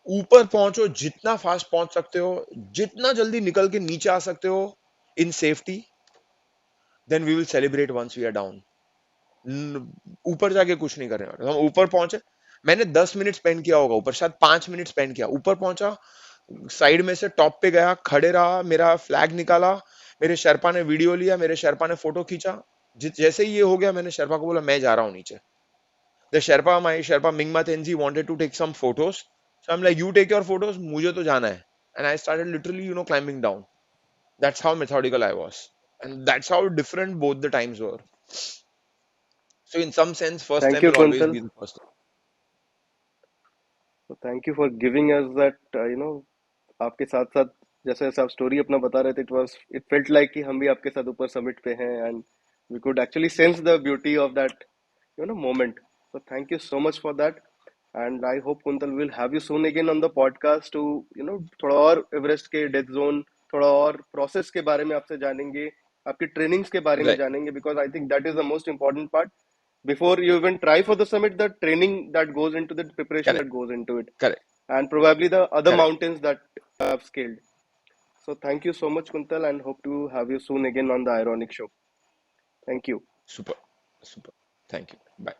ऊपर पहुंचो, जितना fast पहुंच सकते हो, जितना जल्दी निकल के नीचे आ सकते हो in safety, then we will celebrate once we are down. ऊपर जाके कुछ नहीं करने वाले हम. ऊपर पहुंचे, मैंने 10 मिनट स्पेंड किया होगा ऊपर, शायद 5 मिनट स्पेंड किया. ऊपर पहुंचा, साइड में से टॉप पे गया, खड़े रहा, मेरा फ्लैग निकाला, मेरे शेरपा ने वीडियो लिया, मेरे शेरपा ने फोटो खींचा. जैसे ही ये हो गया, मैंने शेरपा को बोला मैं जा रहा हूँ नीचे. The Sherpa, my Sherpa Mingma Tenzi wanted to take some photos, so I am like, you take your photos, मुझे तो जाना है. And I started literally climbing down. That's how methodical I was, and that's how different both the times were. So in some sense, first Thank time you, will always Kuntal. be the first So thank you for giving us that, आपके साथ साथ जैसे जैसे आप story अपना बता रहे थे, इट फेल्ट लाइक कि हम भी आपके साथ ऊपर समिट पे हैं, and we could actually sense the beauty of that moment. So thank you so much for that. And I hope, Kuntal, we'll have you soon again on the podcast to थोड़ा और Everest के death zone, थोड़ा और process के बारे में आपसे जानेंगे, आपकी ट्रेनिंग्स के बारे में right. जानेंगे, because I think that is the most important part. Before you even try for the summit, the training that goes into the preparation Correct, that goes into it, correct, and probably the other correct. mountains that you have scaled. So thank you so much, Kuntal, and hope to have you soon again on the iRonik show. Thank you. Super. Super. Thank you. Bye.